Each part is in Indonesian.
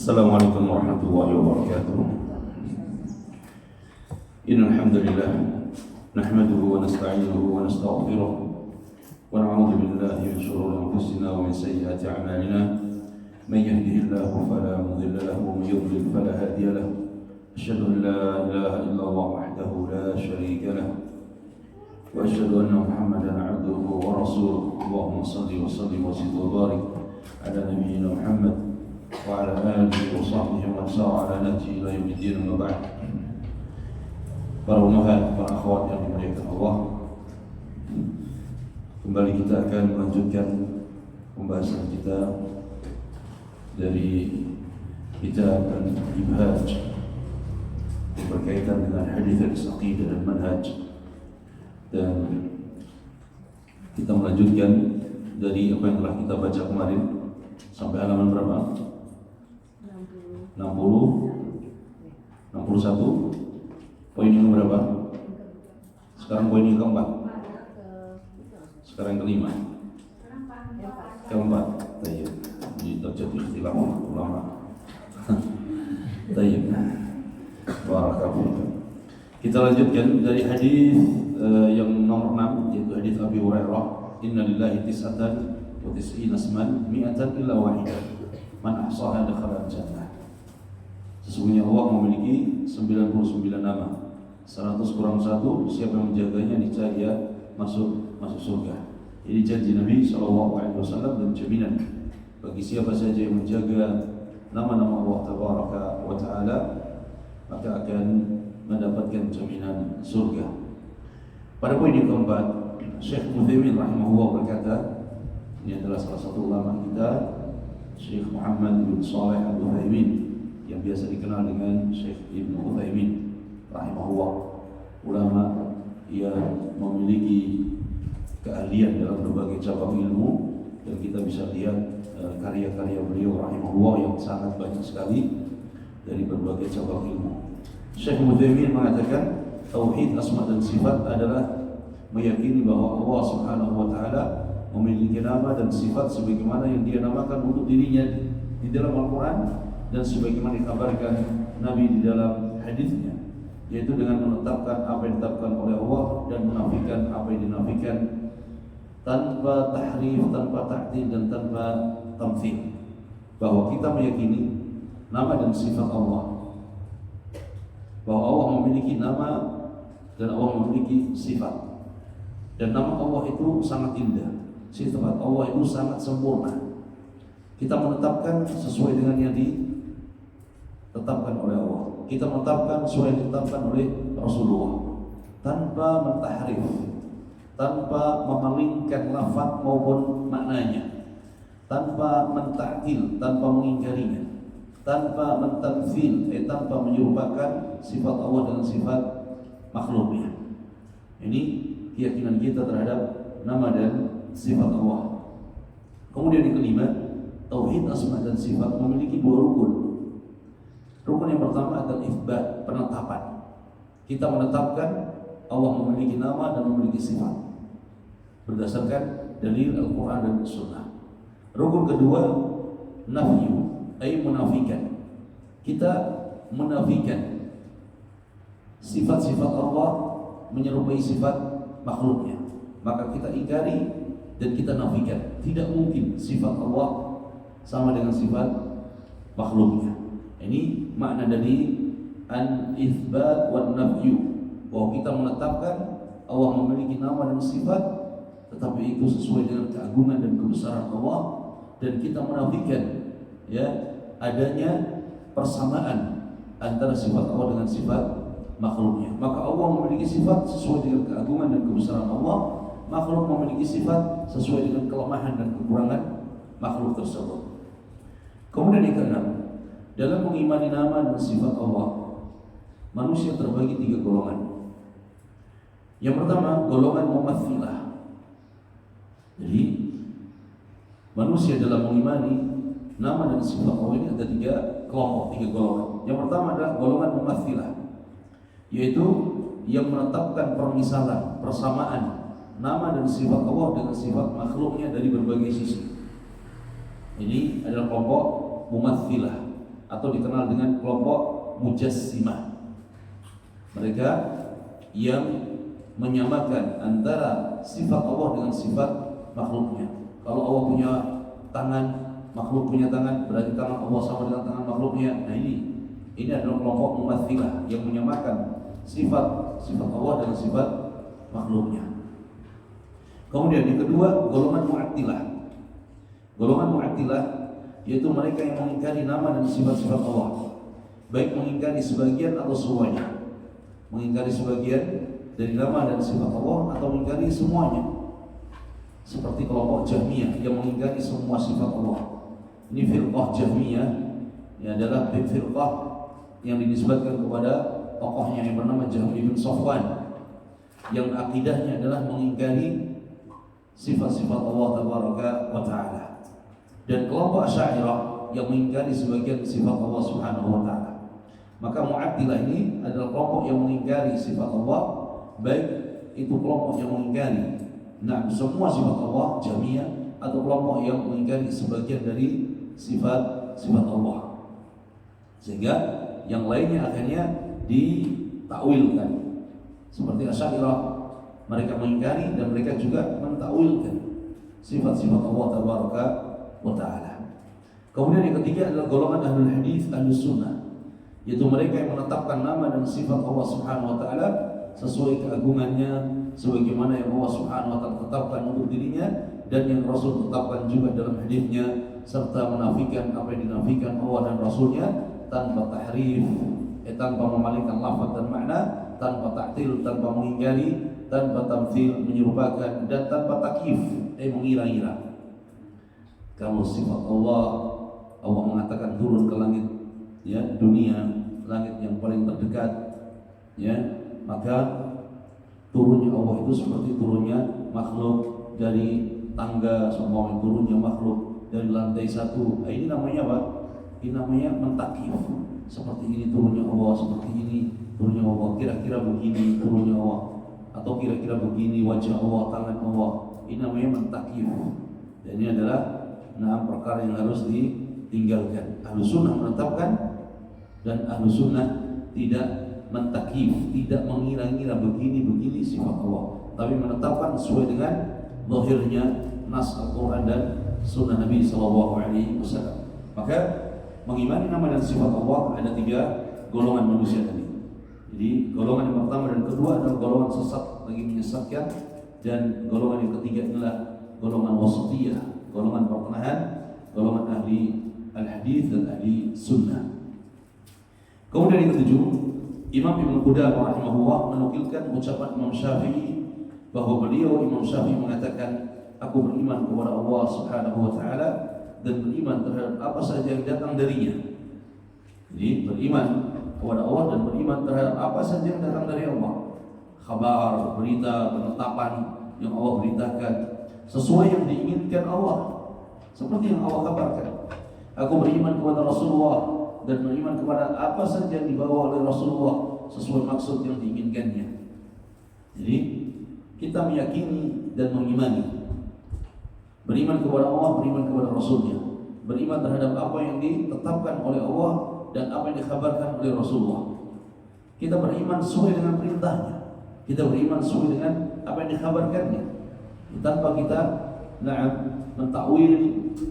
Assalamualaikum warahmatullahi wabarakatuh. Innal hamdalillah nahmaduhu wa nasta'inuhu wa nastaghfiruh wa na'udzu billahi min shururi anfusina wa min sayyiati a'malina. Man yahdihillahu fala mudilla lahu wa man yudlil fala hadiya lahu. Asyhadu an la ilaha illallah wahdahu la syarika lahu wa asyhadu anna Muhammadan 'abduhu wa rasuluh. Allahumma shalli wa sallim wa zid wa barik ala nabiyyina Muhammad wa ala alihi wa sahbihi wa sara ala nahji ila yaumiddin wa ba'd. Para ummahat, para akhwat yang dimuliakan Allah, kembali kita akan melanjutkan pembahasan kita dari kitab Al-Ibhaj berkaitan dengan hadits al-aqidah dan manhaj, dan kita melanjutkan dari apa yang telah kita baca kemarin sampai halaman berapa? 60, 61. Poin yang berapa? Sekarang poin yang keempat. Sekarang kelima. Keempat. Tayyib. Ini terjadi ikhtilaf ulama. Tayyib. Barakallahu. Kita lanjutkan dari hadis yang nomor 6, yaitu hadis Abi Hurairah. Inna lillahi tis'atan wa tis'ina asman mi'atan illa wahidah. Man ahsaha dakhala al-jannah. Sesungguhnya Allah memiliki 99 nama, 100 kurang 1, siapa yang menjaganya niscaya masuk surga. Ini janji Nabi SAW dan jaminan bagi siapa saja yang menjaga nama-nama Allah Tabaraka wa Ta'ala, maka akan mendapatkan jaminan surga. Pada poin yang keempat, Syekh Utsaimin rahimahullah berkata, ini adalah salah satu ulama kita, Syekh Muhammad bin Shalih Al-Utsaimin, yang biasa dikenal dengan Syekh Ibnu Utsaimin rahimahullah, ulama yang memiliki keahlian dalam berbagai cabang ilmu, dan kita bisa lihat karya-karya beliau rahimahullah yang sangat banyak sekali dari berbagai cabang ilmu. Syekh Utsaimin mengatakan tauhid asma dan sifat adalah meyakini bahwa Allah Subhanahu wa taala memiliki nama dan sifat sebagaimana yang Dia namakan untuk dirinya di dalam Al-Qur'an dan sebagaimana dikabarkan Nabi di dalam hadisnya, yaitu dengan menetapkan apa yang ditetapkan oleh Allah dan menafikan apa yang dinafikan, tanpa tahrif, tanpa ta'til, dan tanpa tamthil. Bahwa kita meyakini nama dan sifat Allah, bahwa Allah memiliki nama dan Allah memiliki sifat, dan nama Allah itu sangat indah, sifat Allah itu sangat sempurna. Kita menetapkan sesuai dengan yang ditetapkan oleh Allah, kita menetapkan sesuai yang ditetapkan oleh Rasulullah, tanpa mentahrif, tanpa memalingkan lafaz maupun maknanya, tanpa mentaktil, tanpa mengingkarinya, tanpa mentamtsil, tanpa menyerupakan sifat Allah dengan sifat makhluknya. Ini keyakinan kita terhadap nama dan sifat Allah. Kemudian yang kelima, tauhid asma dan sifat memiliki dua rukun. Rukun yang pertama adalah itsbat, penetapan. Kita menetapkan Allah memiliki nama dan memiliki sifat berdasarkan dalil Al-Quran dan Sunnah. Rukun kedua, nafyu, menafikan. Kita menafikan sifat-sifat Allah menyerupai sifat makhluknya, maka kita ingkari dan kita nafikan. Tidak mungkin sifat Allah sama dengan sifat makhluknya. Ini makna dari al-itsbat wan nafyu, bahwa kita menetapkan Allah memiliki nama dan sifat, tetapi itu sesuai dengan keagungan dan kebesaran Allah, dan kita menafikan adanya persamaan antara sifat Allah dengan sifat makhluknya. Maka Allah memiliki sifat sesuai dengan keagungan dan kebesaran Allah, makhluk memiliki sifat sesuai dengan kelemahan dan kekurangan makhluk tersebut. Kemudian yang keenam, dalam mengimani nama dan sifat Allah, manusia terbagi 3 golongan. Yang pertama, golongan mumatsilah. Jadi manusia dalam mengimani nama dan sifat Allah ini ada 3 kelompok, 3 golongan. Yang pertama adalah golongan mumatsilah, yaitu yang menetapkan permisalan, persamaan nama dan sifat Allah dengan sifat makhluknya dari berbagai sisi. Ini adalah kelompok mumatsilah atau dikenal dengan kelompok Mujassimah. Mereka yang menyamakan antara sifat Allah dengan sifat makhluknya. Kalau Allah punya tangan, makhluk punya tangan, berarti tangan Allah sama dengan tangan makhluknya. Nah ini adalah kelompok mumatsilah yang menyamakan sifat Allah dengan sifat makhluknya. Kemudian yang kedua, golongan Mu'attilah. Golongan Mu'attilah yaitu mereka yang mengingkari nama dan sifat-sifat Allah, baik mengingkari sebagian atau semuanya. Mengingkari sebagian dari nama dan sifat Allah atau mengingkari semuanya. Seperti kelompok Jahmiyah yang mengingkari semua sifat Allah. Ini firqah Jahmiyah, ini adalah firqah yang dinisbatkan kepada tokohnya yang bernama Jahm bin Safwan, yang akidahnya adalah mengingkari sifat-sifat Allah tabaraka wa ta'ala. Dan kelompok Asy'ariyah yang mengingkari sebagian sifat Allah subhanahu wa ta'ala. Maka Mu'attilah ini adalah kelompok yang mengingkari sifat Allah, baik itu kelompok yang mengingkari semua sifat Allah, Jahmiyah, atau kelompok yang mengingkari sebagian dari sifat Allah. Sehingga yang lainnya akhirnya ditakwilkan. Seperti Asy'ariyah, mereka mengingkari dan mereka juga mentakwilkan sifat-sifat Allah tabaraka wa ta'ala. Kemudian yang ketiga adalah golongan ahlul hadis, ahlus sunnah, yaitu mereka yang menetapkan nama dan sifat Allah subhanahu wa ta'ala sesuai keagungannya, sebagaimana yang Allah subhanahu wa ta'ala tetapkan untuk dirinya dan yang Rasul tetapkan juga dalam hadisnya, serta menafikan apa yang dinafikan Allah dan Rasulnya tanpa tahrif, tanpa memalingkan lafaz dan makna, tanpa ta'til, tanpa mengingkari, tanpa tamthil, menyerupakan, dan tanpa takyif, mengira-ngira. Kalau sifat Allah mengatakan turun ke langit, ya, dunia, langit yang paling terdekat, ya, maka turunnya Allah itu seperti turunnya makhluk dari tangga, semua turunnya makhluk dari lantai satu. Ini namanya apa? Ini namanya mentakyif. Seperti ini turunnya Allah, seperti ini turunnya Allah, kira-kira begini turunnya Allah, atau kira-kira begini wajah Allah, tangan Allah. Ini namanya mentakyif. Dan ini adalah perkara yang harus ditinggalkan. Ahlus sunnah menetapkan, dan ahlus sunnah tidak mentakyif, tidak mengira-ngira begini sifat Allah, tapi menetapkan sesuai dengan zahirnya nas Al-Quran dan sunnah Nabi SAW. Maka mengimani nama dan sifat Allah ada 3 golongan manusia tadi. Jadi golongan yang pertama dan kedua adalah golongan sesat, lagi menyesatkan, dan golongan yang ketiga adalah golongan wasatiyah, golongan pertengahan, golongan ahli al-hadis dan ahli sunnah. Kemudian yang ketujuh, Imam Ibn Qudamah rahimahullah menukilkan ucapan Imam Syafi'i bahwa beliau Imam Syafi'i mengatakan, aku beriman kepada Allah subhanahu wa ta'ala dan beriman terhadap apa saja yang datang darinya. Jadi beriman kepada Allah dan beriman terhadap apa saja yang datang dari Allah. Kabar, berita, penetapan yang Allah beritakan sesuai yang diinginkan Allah, seperti yang Allah kabarkan. Aku beriman kepada Rasulullah dan beriman kepada apa saja yang dibawa oleh Rasulullah sesuai maksud yang diinginkannya. Jadi kita meyakini dan mengimani, beriman kepada Allah, beriman kepada Rasulnya, beriman terhadap apa yang ditetapkan oleh Allah dan apa yang dikabarkan oleh Rasulullah. Kita beriman sesuai dengan perintahnya, kita beriman sesuai dengan apa yang dikabarkannya, tanpa kita mentakwil,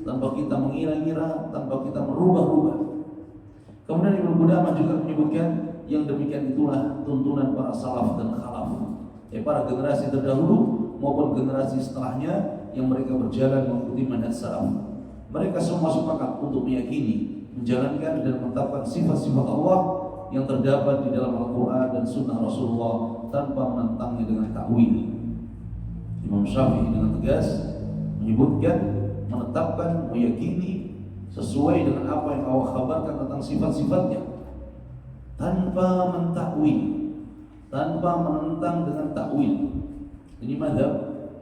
tanpa kita mengira-ngira, tanpa kita merubah-rubah. Kemudian Ibnu Qudamah juga menyebutkan yang demikian itulah tuntunan para salaf dan khalaf, para generasi terdahulu maupun generasi setelahnya yang mereka berjalan mengikuti manhaj salaf. Mereka semua sepakat untuk meyakini, menjalankan dan menetapkan sifat-sifat Allah yang terdapat di dalam Al-Quran dan Sunnah Rasulullah tanpa menentangnya dengan takwil. Imam Syafi'i dengan tegas menyebutkan, menetapkan, meyakini sesuai dengan apa yang Allah kabarkan tentang sifat-sifatnya tanpa mentakwil, tanpa menentang dengan takwil. Ini mazhab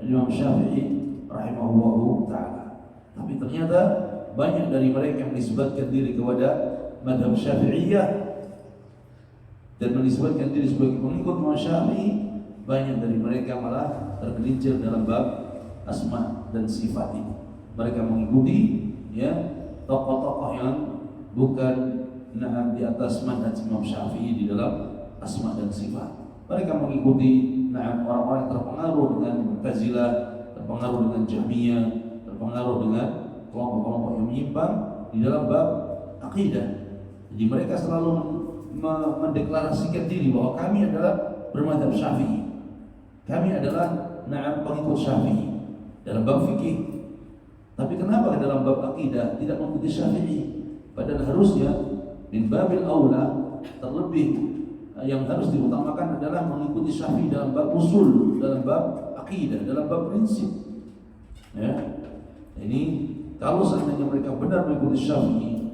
Imam Syafi'i rahimahullahu ta'ala. Tapi ternyata banyak dari mereka yang menisbatkan diri kepada mazhab Syafi'iyah dan menisbatkan diri sebagai pengikut Imam Syafi'i, banyak dari mereka malah tergelincir dalam bab asma dan sifat ini. Mereka mengikuti tokoh-tokoh yang bukan di atas manhaj Imam Syafi'i di dalam asma dan sifat. Mereka mengikuti orang-orang yang terpengaruh dengan Mu'tazilah, terpengaruh dengan Jahmiyah, terpengaruh dengan kelompok-kelompok yang menyimpang di dalam bab akidah. Jadi mereka selalu mendeklarasikan diri bahwa kami adalah bermadzhab Syafi'i. Kami adalah pengikut Syafi'i dalam bab fikih. Tapi kenapa dalam bab akidah tidak mengikuti Syafi'i? Padahal harusnya min babil aula, terlebih yang harus diutamakan adalah mengikuti Syafi'i dalam bab usul, dalam bab akidah, dalam bab prinsip. Ya. Ini kalau seandainya mereka benar mengikuti Syafi'i,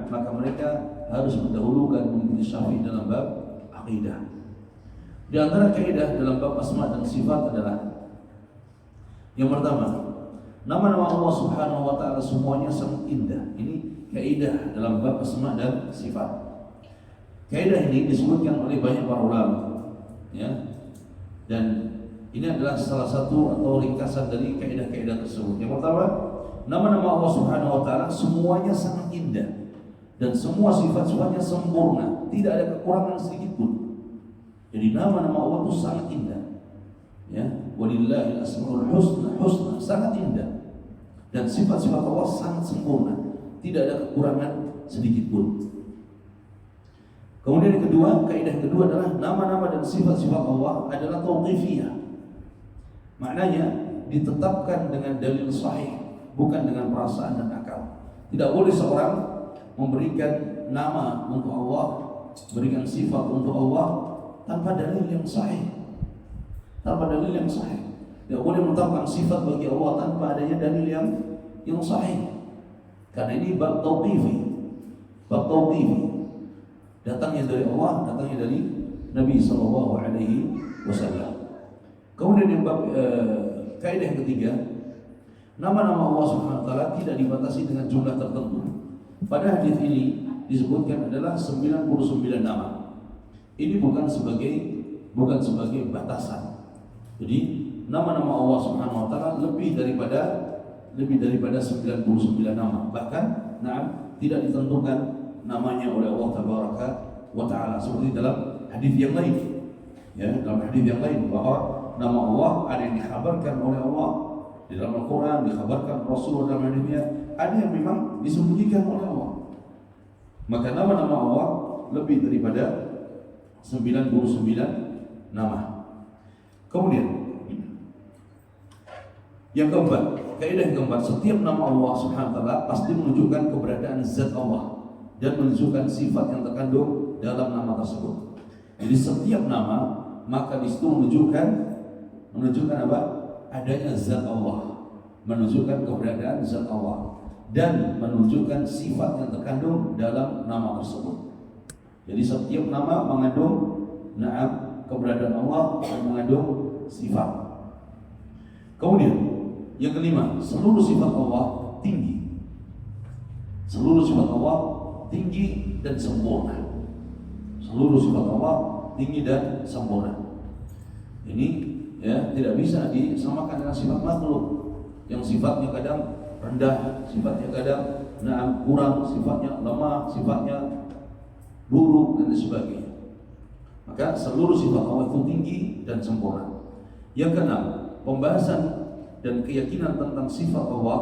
maka mereka harus mendahulukan mengikuti Syafi'i dalam bab akidah. Di antara kaidah dalam bab asma dan sifat adalah yang pertama, nama-nama Allah Subhanahu wa taala semuanya sangat indah. Ini kaidah dalam bab asma dan sifat. Kaidah ini disebutkan oleh banyak para ulama, ya. Dan ini adalah salah satu atau ringkasan dari kaidah-kaidah tersebut. Yang pertama, nama-nama Allah Subhanahu wa taala semuanya sangat indah dan semua sifat-sifatnya sempurna, tidak ada kekurangan sedikit pun. Jadi nama-nama Allah itu sangat indah. Ya, walillahil asmaul husna, sangat indah. Dan sifat-sifat Allah sangat sempurna, tidak ada kekurangan sedikit pun. Kemudian yang kedua, kaidah kedua adalah nama-nama dan sifat-sifat Allah adalah tauqifiyah. Maknanya ditetapkan dengan dalil sahih, bukan dengan perasaan dan akal. Tidak boleh seorang memberikan nama untuk Allah, berikan sifat untuk Allah tanpa dalil yang sahih. Tanpa dalil yang sahih. Tidak boleh menetapkan sifat bagi Allah tanpa adanya dalil yang sahih. Karena ini bab tauqifi. Bab tauqifi. Datangnya dari Allah, datangnya dari Nabi sallallahu alaihi wasallam. Kemudian yang bab kaidah yang ketiga, nama-nama Allah Subhanahu wa taala tidak dibatasi dengan jumlah tertentu. Pada hadis ini disebutkan adalah 99 nama. Ini bukan sebagai batasan. Jadi nama-nama Allah Subhanahu wa taala lebih daripada 99 nama. Bahkan tidak ditentukan namanya oleh Allah Tabaraka wa taala seperti dalam hadis yang lain. Ya, dalam hadis yang lain bahwa nama Allah ada yang dikhabarkan oleh Allah di dalam Al-Qur'an, dikhabarkan Rasul dalam hadisnya, ada yang memang disembunyikan oleh Allah. Maka nama-nama Allah lebih daripada 99 nama. Kemudian yang keempat, kaidah yang keempat, setiap nama Allah Subhanahu wa taala pasti menunjukkan keberadaan zat Allah dan menunjukkan sifat yang terkandung dalam nama tersebut. Jadi setiap nama maka di situ menunjukkan apa? Adanya zat Allah, menunjukkan keberadaan zat Allah dan menunjukkan sifat yang terkandung dalam nama tersebut. Jadi setiap nama mengandung keberadaan Allah dan mengandung sifat. Kemudian yang kelima, seluruh sifat Allah tinggi. Seluruh sifat Allah tinggi dan sempurna. Seluruh sifat Allah tinggi dan sempurna. Ini ya tidak bisa disamakan dengan sifat makhluk yang sifatnya kadang rendah, sifatnya kadang kurang, sifatnya lemah, sifatnya buruk dan sebagainya. Maka seluruh sifat Allah itu tinggi dan sempurna. Yang keenam, pembahasan dan keyakinan tentang sifat Allah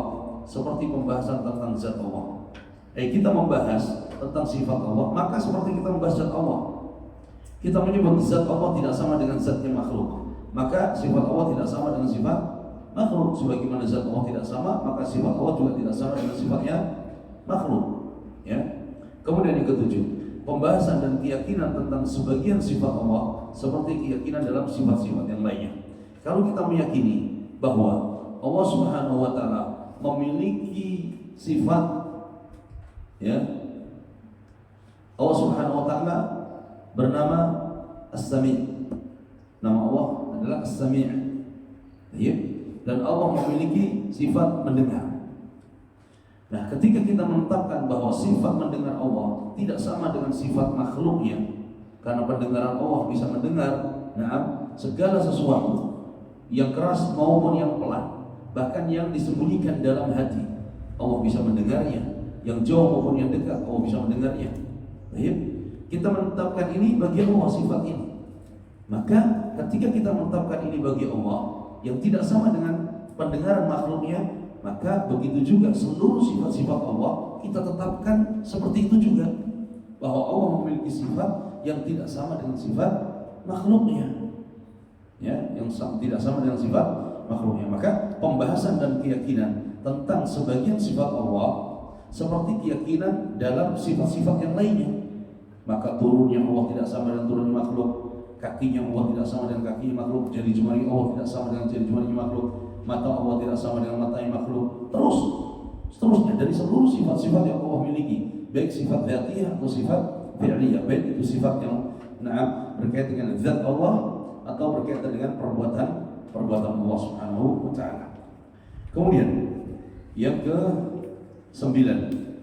seperti pembahasan tentang zat Allah. Kita membahas tentang sifat Allah, maka seperti kita membahas zat Allah. Kita menyebut zat Allah tidak sama dengan zatnya makhluk, maka sifat Allah tidak sama dengan sifat makhluk. Sebagaimana zat Allah tidak sama, maka sifat Allah juga tidak sama dengan sifatnya makhluk. Ya. Kemudian yang ketujuh, pembahasan dan keyakinan tentang sebagian sifat Allah seperti keyakinan dalam sifat-sifat yang lainnya. Kalau kita meyakini bahwa Allah Subhanahu wa taala memiliki sifat, ya, Allah Subhanahu wa taala bernama As-Sami'. Nama Allah adalah As-Sami'. Ya. Dan Allah memiliki sifat mendengar. Nah, ketika kita menetapkan bahwa sifat mendengar Allah tidak sama dengan sifat makhluknya, karena pendengaran Allah bisa mendengar segala sesuatu yang keras maupun yang pelan, bahkan yang disembunyikan dalam hati Allah bisa mendengarnya, yang jauh maupun yang dekat Allah bisa mendengarnya. Baik, kita menetapkan ini bagi Allah sifat ini. Maka ketika kita menetapkan ini bagi Allah yang tidak sama dengan pendengaran makhluknya, maka begitu juga seluruh sifat-sifat Allah kita tetapkan seperti itu juga, bahwa Allah memiliki sifat yang tidak sama dengan sifat makhluknya, ya, yang tidak sama dengan sifat makhluknya. Maka pembahasan dan keyakinan tentang sebagian sifat Allah seperti keyakinan dalam sifat-sifat yang lainnya. Maka turunnya Allah tidak sama dengan turunnya makhluk, kakinya Allah tidak sama dengan kakinya makhluk, jari jemari Allah tidak sama dengan jari jemari makhluk, mata Allah tidak sama dengan mata makhluk, seterusnya dari seluruh sifat-sifat yang Allah miliki, baik sifat dzatiyah atau sifat fi'liyah, baik itu sifat yang berkaitan dengan zat Allah atau berkaitan dengan perbuatan Allah Subhanahu wa taala. Kemudian yang ke-9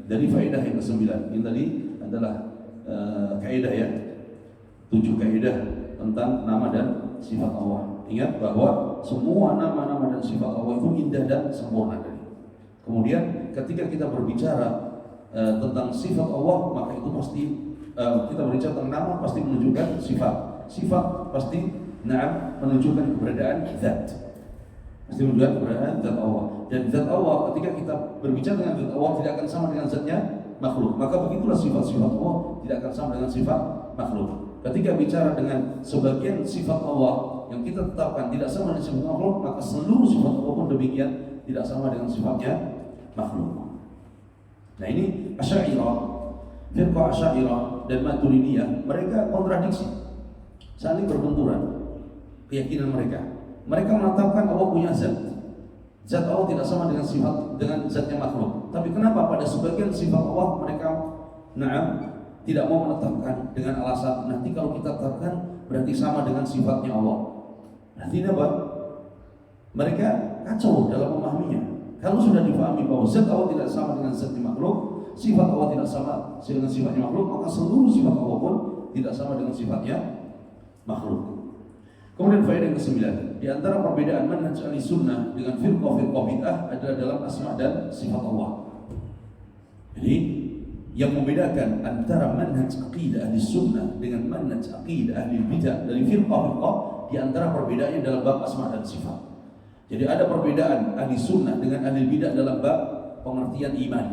dari faedah yang ke-9, ini tadi adalah kaidah ya, 7 kaidah tentang nama dan sifat Allah. Ingat bahwa semua nama-nama dan sifat Allah itu indah dan sempurna. Kemudian ketika kita berbicara tentang sifat Allah, maka itu pasti kita berbicara tentang nama pasti menunjukkan sifat pasti menunjukkan keberadaan zat, pasti menunjukkan keberadaan zat Allah. Dan zat Allah, ketika kita berbicara dengan zat Allah tidak akan sama dengan zatnya makhluk, maka begitulah sifat-sifat Allah tidak akan sama dengan sifat makhluk. Ketika bicara dengan sebagian sifat Allah yang kita tetapkan tidak sama dengan sifat makhluk, maka seluruh sifat Allah pun demikian tidak sama dengan sifatnya makhluk. Nah, ini Asy'ariyah, firqah Asy'ariyah dan Maturidiyah, mereka kontradiksi, saling berbenturan keyakinan mereka. Mereka menetapkan Allah punya zat Allah tidak sama dengan zatnya makhluk. Tapi kenapa pada sebagian sifat Allah mereka tidak mau menetapkan dengan alasan nanti kalau kita tetapkan berarti sama dengan sifatnya Allah. Nanti apa? Mereka kacau dalam memahaminya. Kalau sudah dipahami bahwa zat Allah tidak sama dengan zatnya makhluk, sifat Allah tidak sama dengan sifatnya makhluk, maka seluruh sifat Allah pun tidak sama dengan sifatnya makhluk. Kemudian faedah yang ke-9, di antara perbedaan manhaj Ahlussunnah dengan firqah bid'ah adalah dalam asma dan sifat Allah. Jadi yang membedakan antara manhaj aqidah Ahlussunnah dengan manhaj aqidah Ahlul Bidah dari firqah di antara perbedaannya dalam bab asma dan sifat. Jadi ada perbedaan Ahlussunnah dengan Ahlul Bidah dalam bab pengertian iman.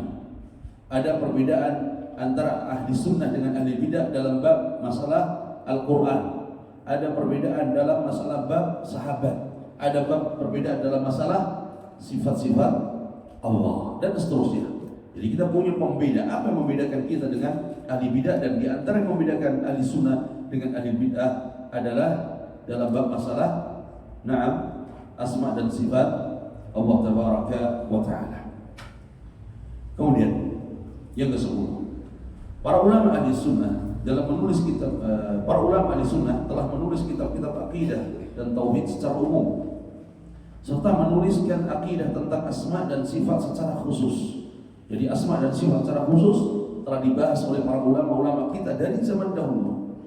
Ada perbedaan antara Ahlussunnah dengan Ahlul Bidah dalam bab masalah Al-Qur'an. Ada perbedaan dalam masalah bab sahabat, ada bab perbedaan dalam masalah sifat-sifat Allah dan seterusnya. Jadi kita punya pembeda. Apa yang membedakan kita dengan ahli bidah, dan di antara yang membedakan ahli sunnah dengan ahli bidah adalah dalam bab masalah asma dan sifat Allah tabaraka wa ta'ala. Kemudian yang ke-10, para ulama ahli sunnah dalam menulis kitab, para ulama ahli sunnah telah menulis kitab-kitab akidah dan tauhid secara umum, serta menuliskan akidah tentang asma dan sifat secara khusus. Jadi asma dan sifat secara khusus telah dibahas oleh para ulama-ulama kita dari zaman dahulu.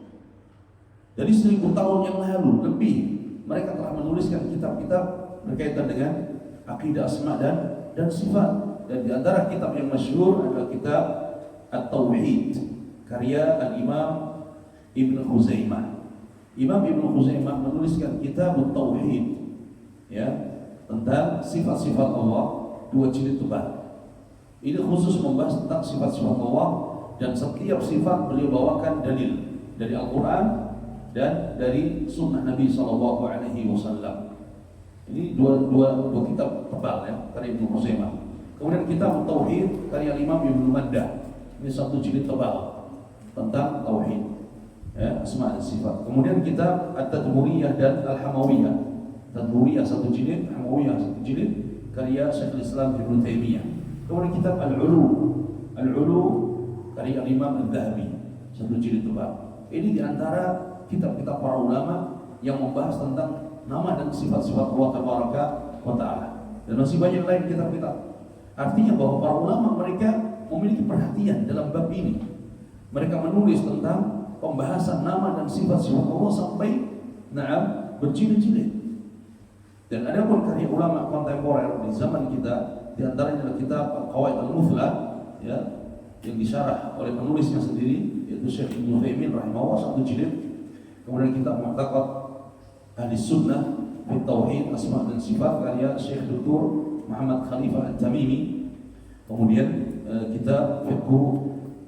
Dari 1000 tahun yang lalu lebih, mereka telah menuliskan kitab-kitab berkaitan dengan akidah asma dan sifat. Dan di antara kitab yang masyhur adalah kitab At-Tauhid karya Al-Imam Ibn Khuzaimah. Imam Ibn Khuzaimah menuliskan kitab Tauhid ya, tentang sifat-sifat Allah, 2 jilid tebal. Ini khusus membahas tentang sifat-sifat Allah, dan setiap sifat beliau bawakan dalil dari Al-Quran dan dari Sunnah Nabi SAW. Ini dua kitab tebal ya, karya Ibn Khuzaimah. Kemudian kitab Tauhid karya Imam Ibn Maddah, ini 1 jilid tebal tentang tauhid ya, asma dan sifat. Kemudian kitab At-Tadmuriyah dan Al-Hamawiyah. Tadmuriyah 1 jilid, Hamawiyah 1 jilid karya Syekhul Islam Ibnu Taimiyah. Kemudian kitab Al-Ulu karya Imam Al-Dhahabi 1 jilid tebal. Ini diantara kitab-kitab para ulama yang membahas tentang nama dan sifat-sifat Allah Tabaraka wa Ta'ala. Dan masih banyak lain kitab-kitab. Artinya bahwa para ulama mereka memiliki perhatian dalam bab ini. Mereka menulis tentang pembahasan nama dan sifat-sifat Allah sampai berjilid-jilid. Dan ada pun karya ulama kontemporer di zaman kita, di antaranya adalah kitab Al-Qawaid Al-Muflah ya, yang disyarah oleh penulisnya sendiri, yaitu Syekh Ibnu Utsaimin rahimahullah, satu jilid. Kemudian kitab Mu'taqad Ahli Sunnah fi Tauhid Asma dan Sifat karya Syekh Dr. Muhammad Khalifah At-Tamimi. Kemudian kitab Fiqh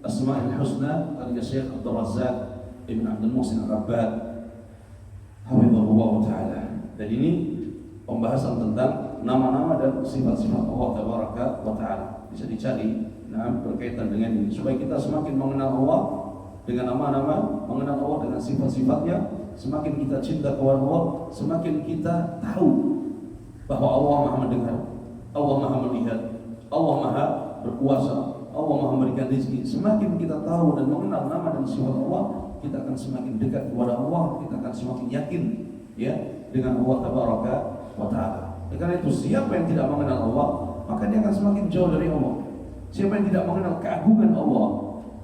Asma'ul Husna karya Syekh Abdul Razzaq Ibn Abdul Muhsin Al-Abbad hafizahullah taala. Dan ini pembahasan tentang nama-nama dan sifat-sifat Allah tabaraka wa taala. Bisa dicari berkaitan dengan ini supaya kita semakin mengenal Allah dengan nama-nama, mengenal Allah dengan sifat-sifatnya. Semakin kita cinta kepada Allah, semakin kita tahu bahwa Allah Maha mendengar, Allah Maha melihat, Allah Maha berkuasa, Allah Maha memberikan rezeki. Semakin kita tahu dan mengenal nama dan sifat Allah, kita akan semakin dekat kepada Allah, kita akan semakin yakin ya dengan Allah tabaraka wa taala. Karena itu siapa yang tidak mengenal Allah, maka dia akan semakin jauh dari Allah. Siapa yang tidak mengenal keagungan Allah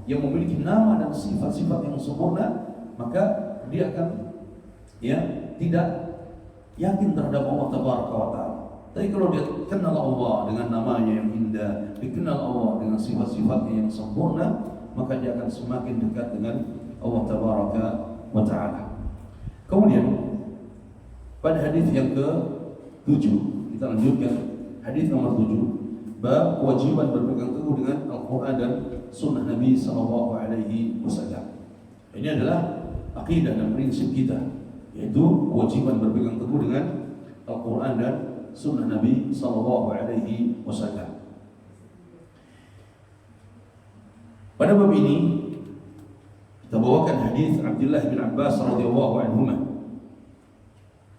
yang memiliki nama dan sifat-sifat yang sempurna, maka dia akan tidak yakin terhadap Allah tabaraka wa taala. Tapi kalau dia kenal Allah dengan namanya yang indah, dikenal Allah dengan sifat-sifatnya yang sempurna, maka dia akan semakin dekat dengan Allah tabaraka wa taala. Kemudian pada hadis yang ke-7 kita lanjutkan, hadis nomor 7, bab kewajiban berpegang teguh dengan Al-Qur'an dan sunnah Nabi sallallahu alaihi wasallam. Ini adalah akidah dan prinsip kita, yaitu kewajiban berpegang teguh dengan Al-Qur'an dan sunnah Nabi sallallahu alaihi wasallam. Pada bab ini kita bawakan hadis Abdullah bin Abbas radhiyallahu anhuma.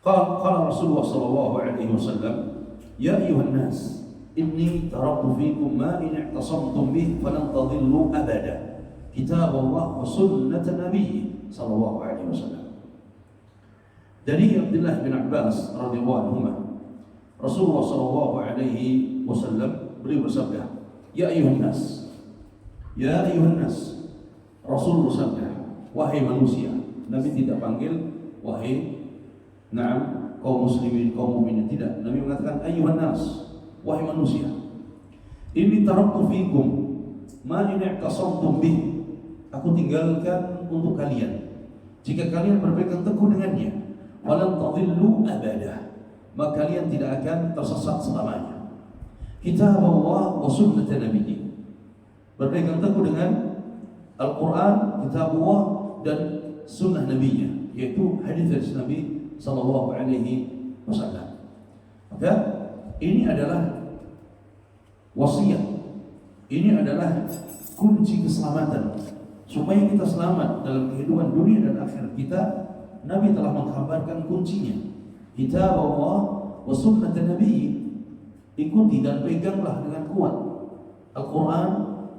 Qala Rasulullah sallallahu alaihi wasallam, ya ayuhan nas, inni taraktu fikum ma in i'tasamtum bih falan tadhillu abada, kitab Allah wa sunnah Nabi sallallahu alaihi wasallam. Dari Abdullah bin Abbas radhiyallahu anhuma, Rasulullah sallallahu alaihi wasallam beliau bersabda, ya ayuhan nas, ya ayuhan nas. Rasul bersabda, wahai manusia. Nabi tidak panggil wahai kaum muslimin, kaum mukminin, tidak. Nabi mengatakan ayuhan nas, wahai manusia. Inni taraktu fikum ma in i'tasamtum bih. Aku tinggalkan untuk kalian jika kalian berpegang teguh dengannya, walan tadhillu abada, maka kalian tidak akan tersesat selamanya. Kitab Allah wa sunnah Nabi. Berpegang teguh dengan Al-Quran, kitab Allah dan sunnah Nabi-Nya, yaitu hadis dari Nabi sallallahu alaihi wasallam. Maka ini adalah wasiat, ini adalah kunci keselamatan. Supaya kita selamat dalam kehidupan dunia dan akhirat kita, Nabi telah mengkabarkan kuncinya. Kitab Allah wa sunnah Nabi. Ikuti dan peganglah dengan kuat Al-Quran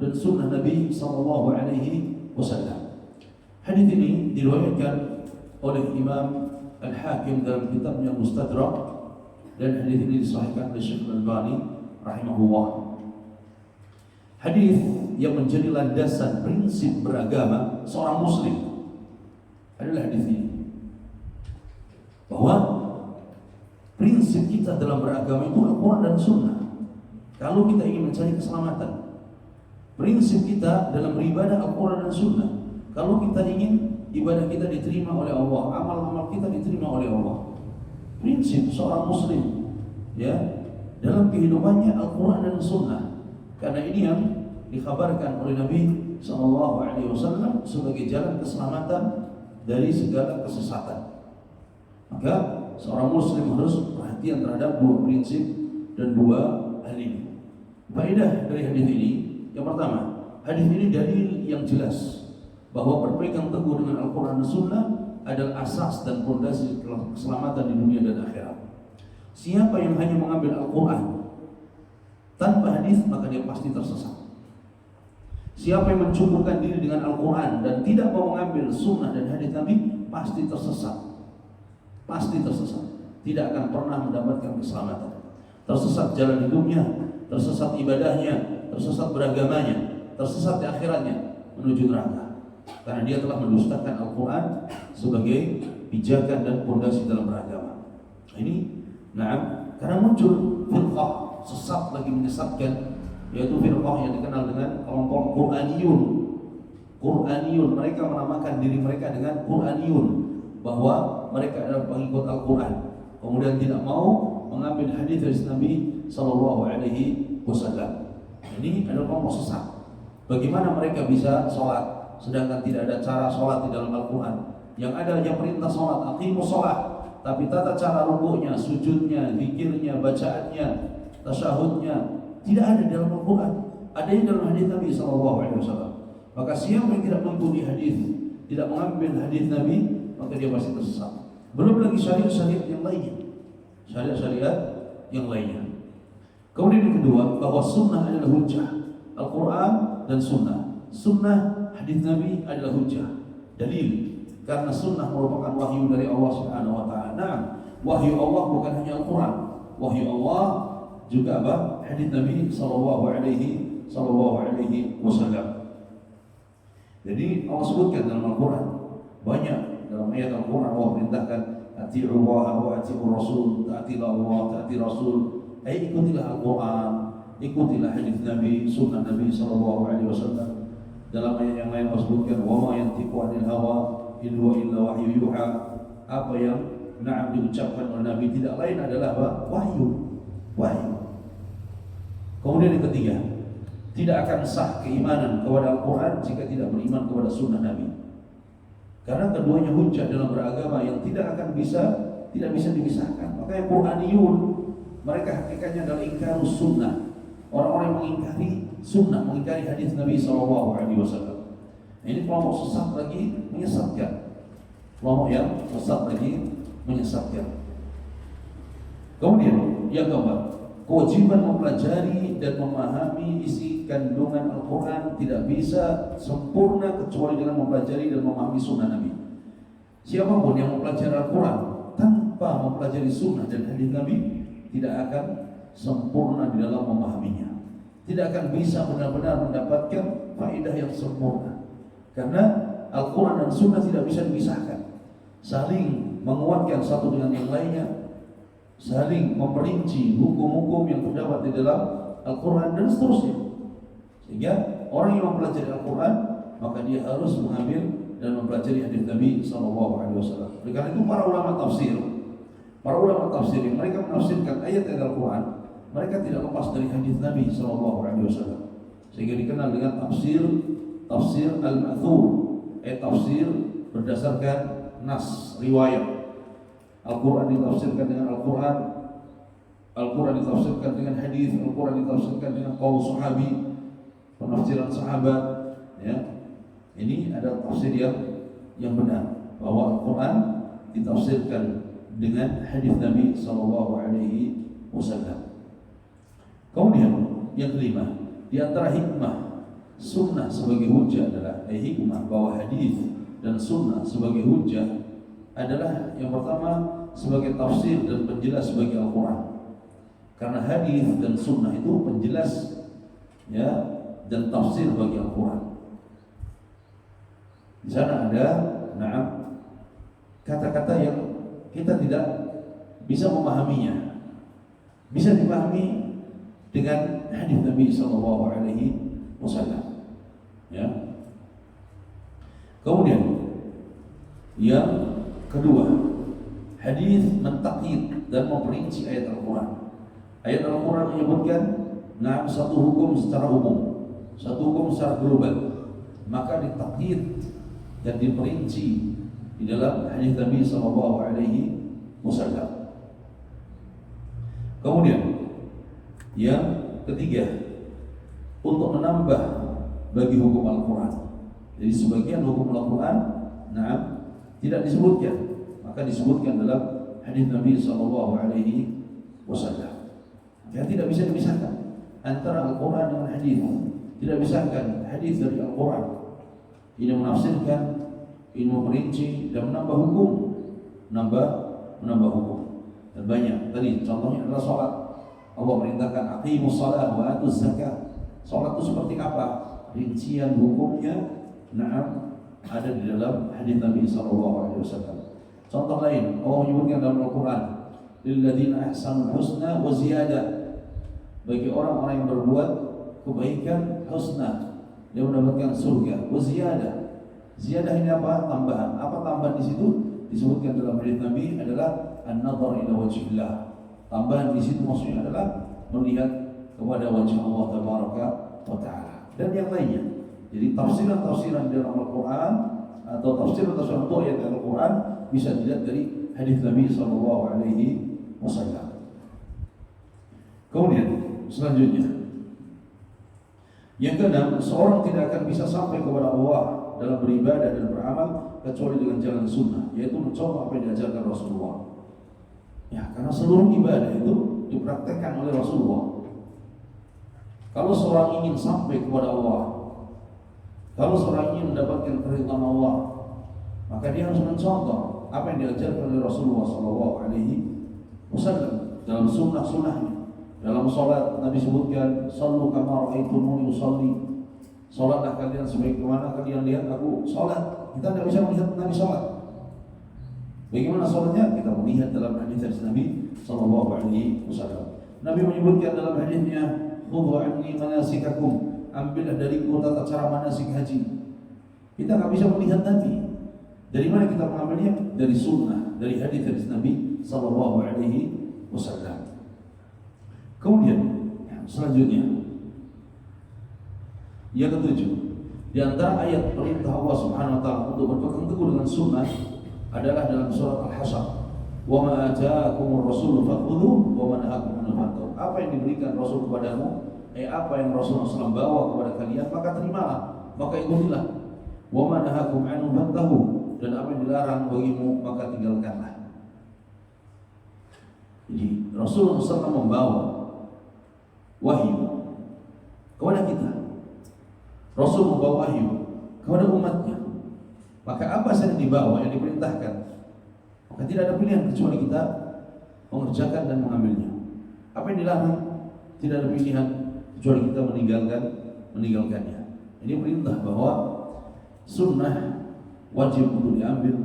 dan sunnah Nabi sallallahu alaihi wasallam. Hadis ini diriwayatkan oleh Imam Al-Hakim dalam kitabnya Mustadrak, dan hadis ini disahihkan oleh Syekh Al-Albani rahimahullah. Hadis yang menjadi landasan prinsip beragama seorang muslim adalah hadis ini, bahwa prinsip kita dalam beragama itu Al-Quran dan Sunnah. Kalau kita ingin mencari keselamatan, prinsip kita dalam beribadah Al-Quran dan Sunnah. Kalau kita ingin ibadah kita diterima oleh Allah, amal-amal kita diterima oleh Allah, prinsip seorang muslim dalam kehidupannya Al-Quran dan Sunnah. Karena ini yang dikabarkan oleh Nabi SAW sebagai jalan keselamatan dari segala kesesatan. Maka seorang muslim harus perhatian terhadap dua prinsip dan dua hal ini. Faedah dari hadis ini, yang pertama, hadis ini dalil yang jelas bahwa berpegang teguh dengan Al-Quran dan Sunnah adalah asas dan fondasi keselamatan di dunia dan akhirat. Siapa yang hanya mengambil Al-Quran tanpa hadis, maka dia pasti tersesat. Siapa yang mencukupkan diri dengan Al-Quran dan tidak mau mengambil Sunnah dan hadis Nabi, pasti tersesat. Pasti tersesat. Tidak akan pernah mendapatkan keselamatan. Tersesat jalan hidupnya, tersesat ibadahnya, tersesat beragamanya, tersesat di akhiratnya menuju neraka. Karena dia telah mendustakan Al-Quran sebagai pijakan dan fondasi dalam beragama. Ini, karena muncul firqah sesat lagi menyesatkan, yaitu firqah yang dikenal dengan kelompok Quraniyun. Qur'aniyun, mereka menamakan diri mereka dengan Qur'aniyun, bahwa mereka adalah pengikut Al-Quran, kemudian tidak mau mengambil hadis dari Nabi Sallallahu Alaihi Wasallam. Ini adalah kelompok sesat. Bagaimana mereka bisa sholat sedangkan tidak ada cara sholat di dalam Al-Quran? Yang ada hanya perintah sholat, aqimus sholat, tapi tata cara rukuknya, sujudnya, zikirnya, bacaannya, tasyahudnya tidak ada di dalam Al-Quran. Adanya dalam hadis Nabi Sallallahu Alaihi Wasallam. Maka siapa yang tidak mengikuti hadis, tidak mengambil hadis Nabi, maka dia pasti tersesat. Belum lagi syariat-syariat yang lainnya, syariat-syariat yang lainnya. Kemudian yang kedua, bahwa sunnah adalah hujjah. Al-Quran dan sunnah. Sunnah hadis Nabi adalah hujjah, dalil. Karena sunnah merupakan wahyu dari Allah Subhanahu Wa Taala. Nah, wahyu Allah bukan hanya Al-Quran. Wahyu Allah juga apa? Hadis Nabi Sallallahu Alaihi Wasallam. Jadi Allah sebutkan dalam Al-Quran banyak, dalam ayat Al-Quran Allah perintahkan ati'u Allah wa ati'u Rasul, ta'atilah Allah, ta'ati Rasul. Ikutilah Al-Quran, ikutilah hadis Nabi, sunnah Nabi Sallallahu Alaihi Wasallam. Dalam ayat yang lain Allah sebutkan wa ma yantiqu 'anil hawa in huwa illa wahyu yuha. Apa yang na'am diucapkan oleh Nabi tidak lain adalah apa? Wahyu. Kemudian yang ketiga, tidak akan sah keimanan kepada Al-Quran jika tidak beriman kepada sunnah Nabi. Karena keduanya hujjah dalam beragama yang tidak bisa dipisahkan. Makanya Qur'aniyun, mereka hakikatnya adalah ingkarus sunnah. Orang-orang yang mengingkari sunnah, mengingkari hadis Nabi SAW. Ini kelompok sesat lagi menyesatkan. Kelompok yang sesat lagi menyesatkan. Kemudian yang keempat, kewajiban mempelajari dan memahami isi kandungan Al-Quran tidak bisa sempurna kecuali dengan mempelajari dan memahami sunnah Nabi. Siapapun yang mempelajari Al-Quran tanpa mempelajari sunnah dan hadis Nabi tidak akan sempurna di dalam memahaminya. Tidak akan bisa benar-benar mendapatkan faedah yang sempurna. Karena Al-Quran dan sunnah tidak bisa dipisahkan, saling menguatkan satu dengan yang lainnya, saling memperinci hukum-hukum yang terdapat di dalam Al-Quran dan seterusnya. Sehingga orang yang mempelajari Al-Quran maka dia harus mengambil dan mempelajari hadis Nabi SAW. Oleh karena itu para ulama tafsir yang mereka menafsirkan ayat-ayat Al-Quran, mereka tidak lepas dari hadis Nabi SAW. Sehingga dikenal dengan tafsir al-ma'thur, tafsir berdasarkan nas, riwayat. Al-Quran ditafsirkan dengan Al-Quran, Al-Quran ditafsirkan dengan hadis, Al-Quran ditafsirkan dengan qaul sahabi, penafsiran sahabat. Ya, ini ada tafsir yang benar, bahwa Al-Quran ditafsirkan dengan hadis Nabi Sallallahu Alaihi Wasallam. Kemudian yang kelima, di antara hikmah sunnah sebagai hujjah adalah hikmah bahwa hadis dan sunnah sebagai hujjah adalah yang pertama sebagai tafsir dan penjelas bagi Al-Quran. Karena hadis dan sunnah itu penjelas, ya, dan tafsir bagi Al-Quran. Di sana ada kata-kata yang kita tidak bisa memahaminya, bisa dipahami dengan hadis Nabi Sallallahu Alaihi Wasallam. Ya. Kemudian yang kedua, hadis mentaqyid dan memperinci ayat Al-Quran. Ayat Al-Quran menyebutkan satu hukum secara umum, satu hukum secara global, maka ditaqyid dan diperinci di dalam hadis Nabi Sallallahu Alaihi Wasallam. Kemudian yang ketiga, untuk menambah bagi hukum Al-Quran. Jadi sebagian hukum Al-Quran tidak disebutkan, maka disebutkan dalam hadis Nabi Sallallahu Alaihi Wasallam. Yang tidak bisa dipisahkan antara Al-Quran dengan hadis. Tidak disahkan hadis dari Al-Quran. Ini menafsirkan, ini memperinci dan menambah hukum, menambah hukum. Dan banyak. Tadi contohnya adalah sholat. Allah perintahkan aqimus shalah wa atuz zakah. Sholat itu seperti apa? Rincian hukumnya ada di dalam hadis Nabi Sallallahu Alaihi Wasallam. Contoh lain, Allah menyebutkan dalam Al-Quran, lilladzina ahsanul husna wa ziyadah. Bagi orang-orang yang berbuat kebaikan husna, dia mendapatkan surga. Wa ziyadah. Ziyadah ini apa? Tambahan. Apa tambahan di situ? Disebutkan dalam hadis Nabi adalah an-nazar ila wajhillah. Tambahan di situ maksudnya adalah melihat kepada wajah Allah tabaraka wa taala. Dan yang lainnya. Jadi tafsiran-tafsiran dalam Al-Qur'an atau tafsiran-tafsiran untuk ayat Al-Qur'an bisa dilihat dari hadis Nabi sallallahu alaihi wasallam. Kemudian selanjutnya, yang keenam, seorang tidak akan bisa sampai kepada Allah dalam beribadah dan beramal kecuali dengan jalan sunnah, yaitu mencontoh apa yang diajarkan Rasulullah. Ya, karena seluruh ibadah itu dipraktekkan oleh Rasulullah. Kalau seorang ingin sampai kepada Allah, kalau seorang ingin mendapatkan keridhaan Allah, maka dia harus mencontoh apa yang diajarkan oleh Rasulullah sallallahu alaihi wasallam dalam sunnah-sunnahnya. Dalam salat Nabi sebutkan, "Shallu kama ra'aitumuni usolli." Salatlah kalian sebagaimana kalian lihat aku salat. Kita tidak bisa melihat Nabi salat. Bagaimana salatnya? Kita melihat dalam hadis Nabi sallallahu alaihi wasallam. Nabi menyebutkan dalam hadisnya, "Khudhu anni manasikakum." Ambillah dariku tata cara manasik haji. Kita tidak bisa melihat Nabi. Dari mana kita mengambilnya? Dari sunnah, dari hadis Nabi sallallahu alaihi wasallam. Kemudian selanjutnya, yang ketujuh, di antara ayat perintah Allah Subhanahu wa taala untuk berpegang teguh dengan sunnah adalah dalam surat Al-Hasyr. Wa ma ataakumur rasul fakhudhuhu wa ma nahakum anhu fantahu. Apa yang diberikan Rasul kepadamu, apa yang Rasulullah SAW bawa kepada kalian, maka terimalah, maka ikutilah. Wa ma nahakum anhu fantahu, dan apa yang dilarang bagimu maka tinggalkanlah. Jadi Rasulullah SAW membawa wahyu kepada kita. Rasul membawa wahyu kepada umatnya. Maka apa saja yang dibawa, yang diperintahkan, maka tidak ada pilihan kecuali kita mengerjakan dan mengambilnya. Apa yang dilarang, tidak ada pilihan kecuali kita meninggalkannya. Ini perintah bahwa sunnah wajib untuk diambil,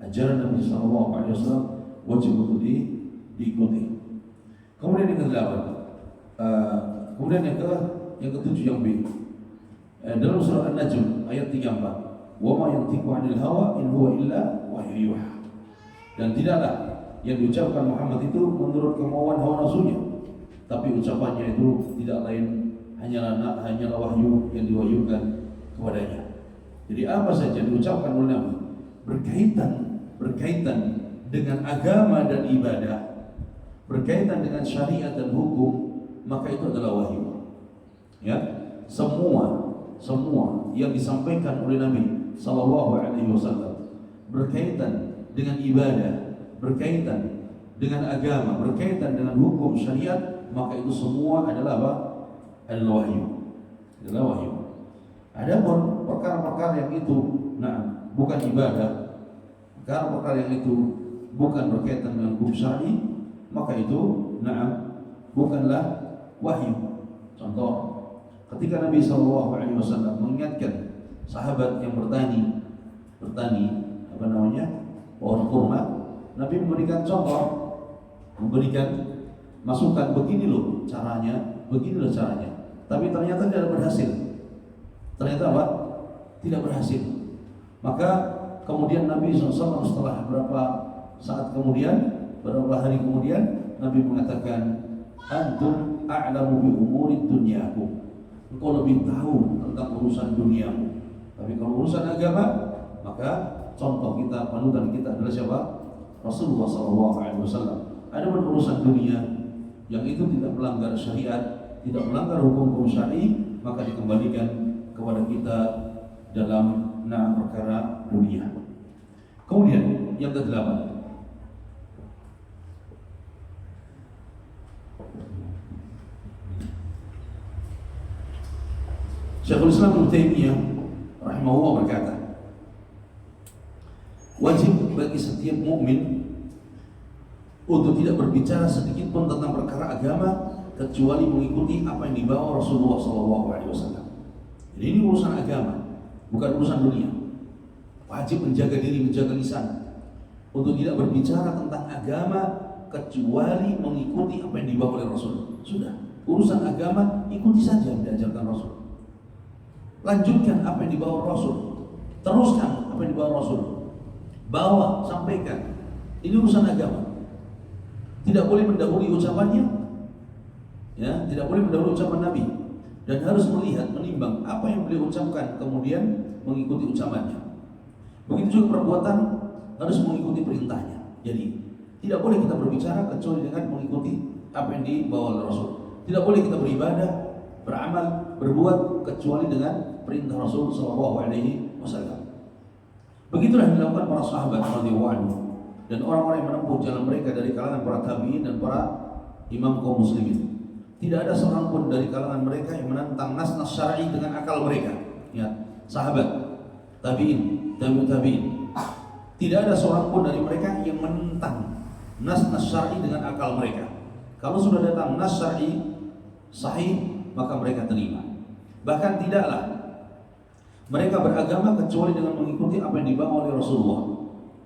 ajaran Nabi sallallahu alaihi wasallam wajib untuk diikuti. Kemudian yang kedelapan, kemudian yang ketujuh, yang B, dalam surah An-Najm ayat 34, "Wa ma yantiqu 'anil hawa in huwa illa wahyu yuha." Dan tidaklah yang diucapkan Muhammad itu menurut kemauan hawa nafsunya, tapi ucapannya itu tidak lain hanyalah wahyu yang diwahyukan kepadanya. Jadi apa saja diucapkan oleh Nabi berkaitan dengan agama dan ibadah, berkaitan dengan syariat dan hukum, maka itu adalah wahyu. Ya, semua yang disampaikan oleh Nabi sallallahu alaihi wasallam berkaitan dengan ibadah, berkaitan dengan agama, berkaitan dengan hukum syariat, maka itu semua adalah apa? Adalah wahyu. Adapun perkara-perkara yang itu bukan ibadah, perkara-perkara yang itu bukan berkaitan dengan hukum syar'i, maka itu bukanlah wahyu. Contoh, ketika Nabi SAW mengingatkan sahabat yang bertani pohon kurma, Nabi memberikan contoh, memberikan masukan, begini loh caranya. Tapi ternyata tidak berhasil. Ternyata apa? Tidak berhasil. Maka kemudian Nabi SAW setelah beberapa hari kemudian, Nabi mengatakan, "Antum a'lamu bi umuri dunyakum." Engkau lebih tahu tentang urusan duniamu. Tapi kalau urusan agama, maka contoh kita, panutan kita adalah siapa? Rasulullah SAW. Ada urusan dunia yang itu tidak melanggar syariat, tidak melanggar hukum syar'i, maka dikembalikan kepada kita dalam perkara dunia. Kemudian yang ke-8, Syekhul Islam Ibnu Taimiyah rahimahullah berkata, wajib bagi setiap mukmin untuk tidak berbicara sedikit pun tentang perkara agama kecuali mengikuti apa yang dibawa Rasulullah SAW. Jadi ini urusan agama, bukan urusan dunia. Wajib menjaga diri, menjaga lisan untuk tidak berbicara tentang agama kecuali mengikuti apa yang dibawa oleh Rasul. Sudah, urusan agama ikuti saja yang diajarkan Rasul. Lanjutkan apa yang dibawa Rasul. Teruskan apa yang dibawa Rasul. Bawa, sampaikan. Ini urusan agama. Tidak boleh mendahului ucapannya, ya, tidak boleh mendahului ucapan Nabi, dan harus melihat, menimbang apa yang beliau ucapkan, kemudian mengikuti ucapannya. Begitu juga perbuatan harus mengikuti perintahnya. Jadi tidak boleh kita berbicara kecuali dengan mengikuti apa yang dibawa oleh Rasul. Tidak boleh kita beribadah, beramal, berbuat kecuali dengan perintah Rasul Shallallahu Alaihi Wasallam. Begitulah yang dilakukan para sahabat radhiyallahu anhu dan orang-orang yang menempuh jalan mereka dari kalangan para tabi'in dan para imam kaum muslimin. Tidak ada seorang pun dari kalangan mereka yang menentang nas-nas syar'i dengan akal mereka. Ya, sahabat, tabi'in, tabi'in. Tidak ada seorang pun dari mereka yang menentang nas-nas syar'i dengan akal mereka. Kalau sudah datang nas syar'i sahih, maka mereka terima. Bahkan tidaklah mereka beragama kecuali dengan mengikuti apa yang dibawa oleh Rasulullah.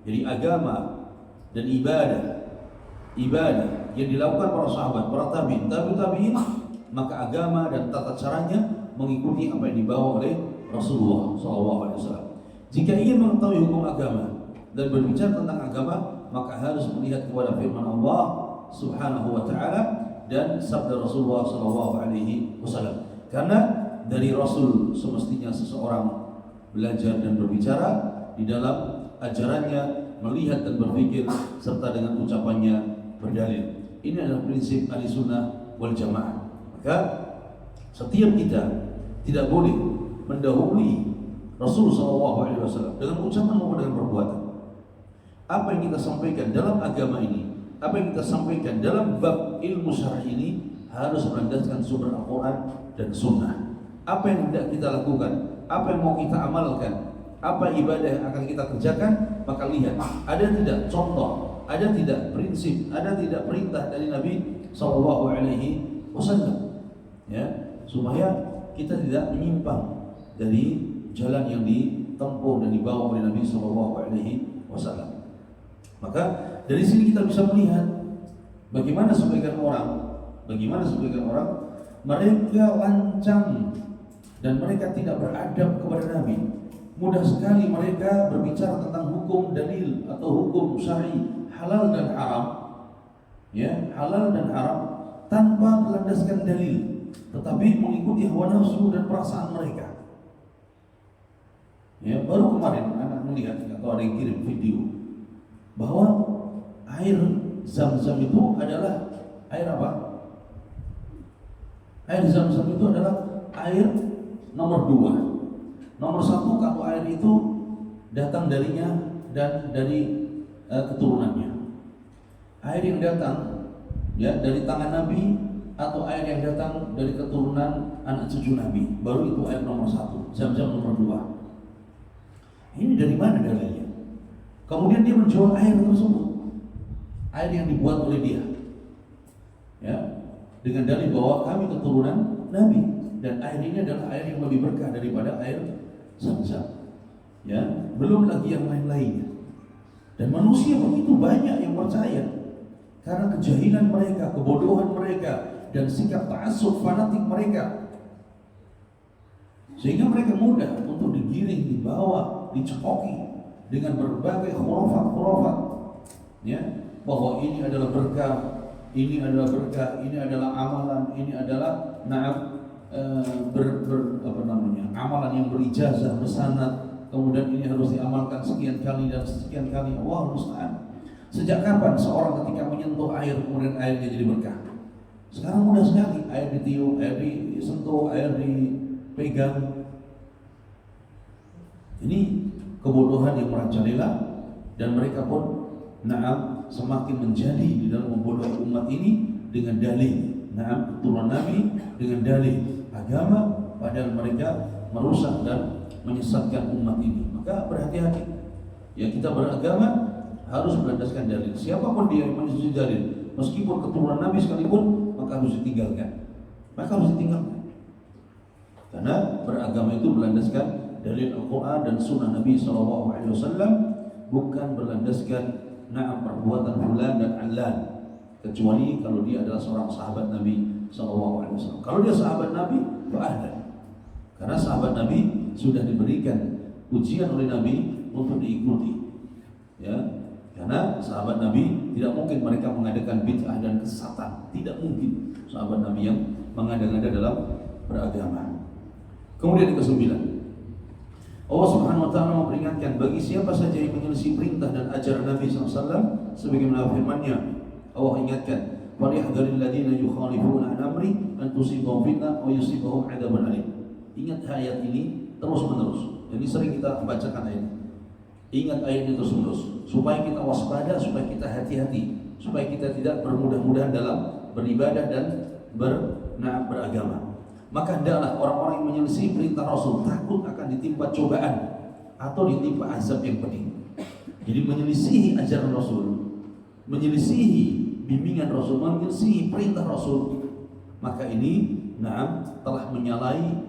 Jadi agama dan ibadah yang dilakukan para sahabat, para tabi'in, tabi'in, maka agama dan tata caranya mengikuti apa yang dibawa oleh Rasulullah SAW. Jika ingin mengetahui hukum agama dan berbicara tentang agama, maka harus melihat kepada firman Allah Subhanahu wa taala dan sabda Rasulullah SAW. Karena dari Rasul semestinya seseorang belajar dan berbicara di dalam ajarannya, melihat dan berpikir serta dengan ucapannya berdalil. Ini adalah prinsip Ahlussunnah wal Jamaah. Maka setiap kita tidak boleh mendahului Rasul SAW dengan ucapan maupun dengan perbuatan. Apa yang kita sampaikan dalam agama ini, apa yang kita sampaikan dalam bab ilmu syar'i ini harus berlandaskan sumber Al-Quran dan Sunnah. Apa yang tidak kita lakukan, apa yang mau kita amalkan, apa ibadah yang akan kita kerjakan, maka lihat ada tidak contoh, ada tidak prinsip, ada tidak perintah dari Nabi SAW, ya, supaya kita tidak menyimpang dari jalan yang ditempuh dan dibawa oleh Nabi SAW. Maka dari sini kita bisa melihat bagaimana sebagian orang mereka lancang dan mereka tidak beradab kepada Nabi. Mudah sekali mereka berbicara tentang hukum dalil atau hukum syar'i, halal dan haram, ya, halal dan haram tanpa melandaskan dalil, tetapi mengikuti hawa nafsu dan perasaan mereka. Ya, baru kemarin anak melihat atau ada yang kirim video bahwa air Zam-Zam itu adalah air apa? Air Zam-Zam itu adalah air nomor 2. Nomor 1 kalau air itu datang darinya dan dari keturunannya. Air yang datang ya dari tangan Nabi atau air yang datang dari keturunan anak cucu Nabi, baru itu air nomor 1. Zam-Zam nomor 2. Ini dari mana dalilnya? Kemudian dia menjual air tersebut, air yang dibuat oleh dia, ya, dengan dalil bahwa kami keturunan Nabi dan air ini adalah air yang lebih berkah daripada air Zam-Zam. Ya, belum lagi yang lain-lainnya. Dan manusia begitu banyak yang percaya karena kejahilan mereka, kebodohan mereka, dan sikap ta'assub fanatik mereka, sehingga mereka mudah untuk digiring, dibawa, dicekoki dengan berbagai khurafat, ya, bahwa ini adalah berkah, ini adalah berkah, ini adalah amalan, ini adalah amalan yang berijazah, bersanad, kemudian ini harus diamalkan sekian kali dan sekian kali. Allah musta'an. Sejak kapan seorang ketika menyentuh air kemudian airnya jadi berkah? Sekarang mudah sekali, air ditiup, air disentuh, air dipegang. Ini kebodohan yang merajalela, dan mereka pun semakin menjadi di dalam membodohi umat ini dengan dalil keturunan Nabi, dengan dalil agama, padahal mereka merusak dan menyesatkan umat ini. Maka berhati-hati ya, kita beragama harus berlandaskan dalil. Siapapun dia yang menyetujui dalil, meskipun keturunan Nabi sekalipun, maka harus ditinggalkan. Karena beragama itu berlandaskan dalil Al-Quran dan Sunnah Nabi SAW, bukan berlandaskan perbuatan fulan dan allan, kecuali kalau dia adalah seorang sahabat Nabi SAW. Kalau dia sahabat Nabi, fa'ahlan. Karena sahabat Nabi sudah diberikan ujian oleh Nabi untuk diikuti. Ya, karena sahabat Nabi tidak mungkin mereka mengadakan bid'ah dan kesesatan. Tidak mungkin sahabat Nabi yang mengada-ngada dalam beragama. Kemudian yang ke-9, Allah Subhanahu wa taala memperingatkan bagi siapa saja yang menyelisih perintah dan ajaran Nabi SAW sebagaimana firman-Nya. Allah ingatkan, "Walihdharil ladzina yukhalifuna an amri an tusibahum fitnah aw yusibahum 'adzabun alim." Ingat ayat ini terus-menerus. Jadi sering kita bacakan ayat ini. Ingat ayat ini terus-menerus supaya kita waspada, supaya kita hati-hati, supaya kita tidak bermudah-mudahan dalam beribadah dan beragama. Maka hendaklah orang-orang yang menyelisih perintah Rasul takut akan ditimpa cobaan atau ditimpa azab yang pedih. Jadi menyelisihi ajaran Rasul, menyelisihi bimbingan Rasul, menyelisihi perintah Rasul, maka ini telah menyalahi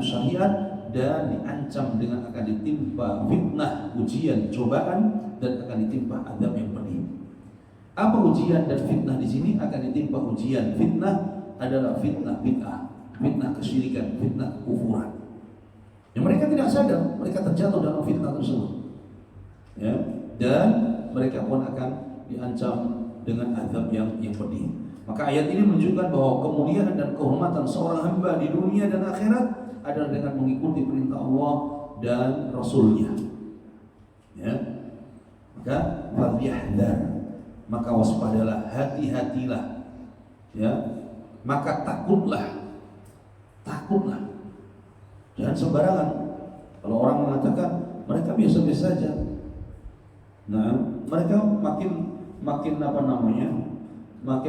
syariat dan diancam dengan akan ditimpa fitnah, ujian, cobaan, dan akan ditimpa azab yang pedih. Apa ujian dan fitnah di sini? Akan ditimpa ujian. Fitnah adalah fitnah bid'ah, fitnah kesyirikan, fitnah kekufuran. Yang mereka tidak sadar, mereka terjatuh dalam fitnah tersebut. Ya, dan mereka pun akan diancam dengan azab yang pedih. Maka ayat ini menunjukkan bahwa kemuliaan dan kehormatan seorang hamba di dunia dan akhirat adalah dengan mengikuti perintah Allah dan Rasul-Nya. Ya, maka falyahdhar, maka waspadalah, hati-hatilah. Ya, maka takutlah. Jangan sembarangan. Kalau orang mengatakan mereka biasa-biasa saja, mereka makin makin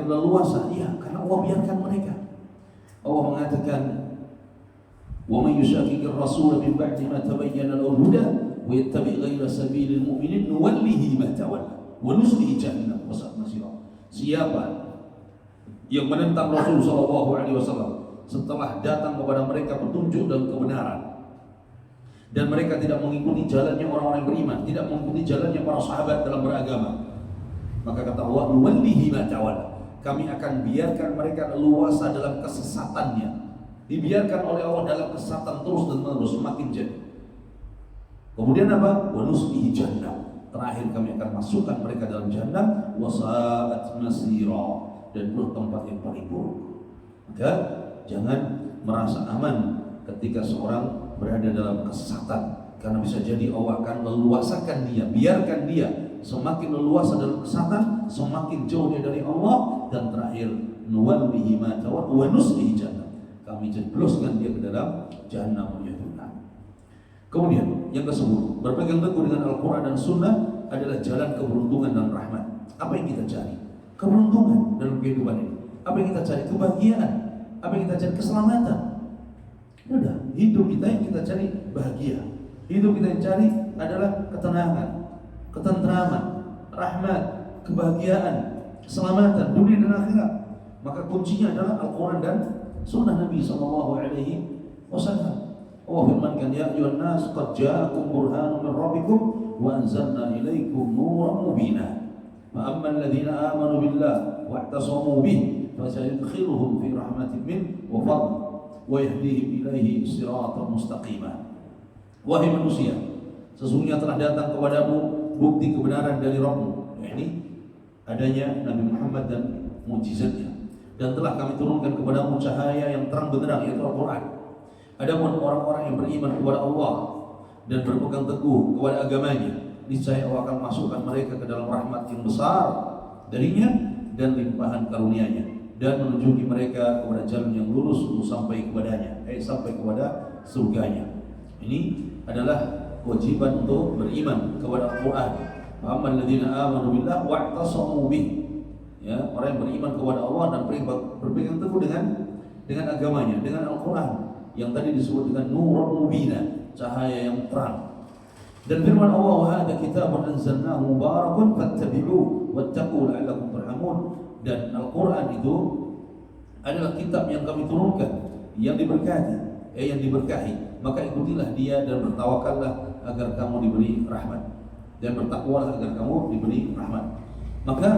leluasa. Iya, karena Allah biarkan mereka. Allah mengatakan, "Wa may yushaqiqir rasul min ba'di ma tabayyana lahu al-huda wa yattabi' ghayra sabilil mu'minin nuwallihi ma tawalla wa nuslihi jahannam wa sa'at masira." Siapa yang menentang Rasul sallallahu alaihi wasallam setelah datang kepada mereka petunjuk dan kebenaran, dan mereka tidak mengikuti jalannya orang-orang beriman, tidak mengikuti jalannya para sahabat dalam beragama, maka kata Allah, nuwallihi ma tawalla, kami akan biarkan mereka leluasa dalam kesesatannya, dibiarkan oleh Allah dalam kesesatan terus dan menerus, semakin jadi. Kemudian apa? Wa nuslihi jahannam, terakhir kami akan masukkan mereka dalam jahannam, wa sa'at masira, dan tempat yang paling buruk. Maka jangan merasa aman ketika seorang berada dalam kesesatan, karena bisa jadi Allah akan leluasakan dia, biarkan dia semakin leluasa dalam kesesatan, semakin jauh dia dari Allah, dan terakhir nuwallihi ma tawalla wa nuslihi jahannam, kami jebloskan dia ke dalam jahannam. Kemudian yang ke-10, berpegang teguh dengan Al-Quran dan Sunnah adalah jalan keberuntungan dan rahmat. Apa yang kita cari? Keberuntungan dalam kehidupan ini. Apa yang kita cari? Kebahagiaan. Apa yang kita cari? Keselamatan. Udah, hidup kita yang kita cari bahagia. Hidup kita yang cari adalah ketenangan, ketentraman, rahmat, kebahagiaan, keselamatan dunia dan akhirat. Maka kuncinya adalah Al-Quran dan Sunnah Nabi SAW. Allah firmankan, "Ya ayyuhan nas, qad ja'akum burhanun min rabbikum wa anzalna ilaikum nuran mubina. Fa ammal ladzina amanu billah wa i'tasamu bihi fasayudkhiluhum fi rahmatin min wa fadl wa yahdihim ilaihi siratan mustaqima." Wahai manusia, sesungguhnya telah datang kepadamu bukti kebenaran dari Rabbmu, yakni adanya Nabi Muhammad dan mukjizatnya, dan telah kami turunkan kepadamu cahaya yang terang benderang, yaitu Al-Quran. Adapun orang-orang yang beriman kepada Allah dan berpegang teguh kepada agamanya, niscaya Allah akan masukkan mereka ke dalam rahmat yang besar darinya dan limpahan karunia-Nya, dan menunjuki mereka kepada jalan yang lurus untuk sampai kepadanya, sampai kepada surganya. Ini adalah kewajiban untuk beriman kepada Al-Quran. Amman ladzina amanu billah wa i'tasamu bih. Ya, orang yang beriman kepada Allah dan berpegang teguh dengan agamanya, dengan Al-Quran yang tadi disebut dengan nurun mubina, cahaya yang terang. Dan firman Allah, "Wa hadza kitabun anzalnahu mubarakun fattabi'uhu wattaqu la'allakum turhamun." Dan Al-Quran itu adalah kitab yang kami turunkan, yang diberkahi, maka ikutilah dia dan bertawakallah agar kamu diberi rahmat, dan bertakwalah agar kamu diberi rahmat. Maka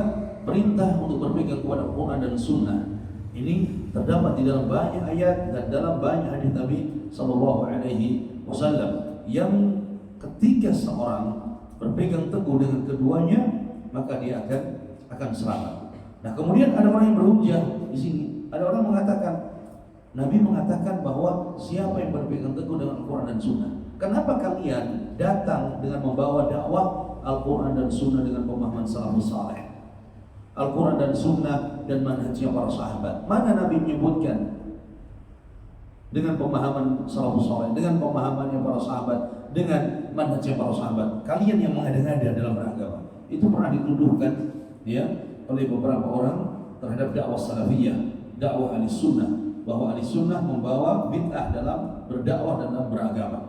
perintah untuk berpegang kepada Al-Quran dan Sunnah ini terdapat di dalam banyak ayat dan dalam banyak hadis Nabi sallallahu alaihi wasallam, yang ketika seorang berpegang teguh dengan keduanya maka dia akan selamat. Nah, kemudian ada orang yang berhujjah di sini. Ada orang mengatakan, Nabi mengatakan bahwa siapa yang berpegang teguh dengan Al-Quran dan Sunnah, kenapa kalian datang dengan membawa dakwah Al-Quran dan Sunnah dengan pemahaman salafus saleh, Al-Quran dan Sunnah dan manhajnya para sahabat? Mana Nabi menyebutkan dengan pemahaman salafus saleh, dengan pemahamannya para sahabat, dengan manhajnya para sahabat? Kalian yang mengada-ngada dalam beragama. Itu pernah dituduhkan ya oleh beberapa orang terhadap dakwah salafiyah, dakwah ahli sunnah, bahwa ahli sunnah membawa bid'ah dalam berdakwah dan dalam beragama.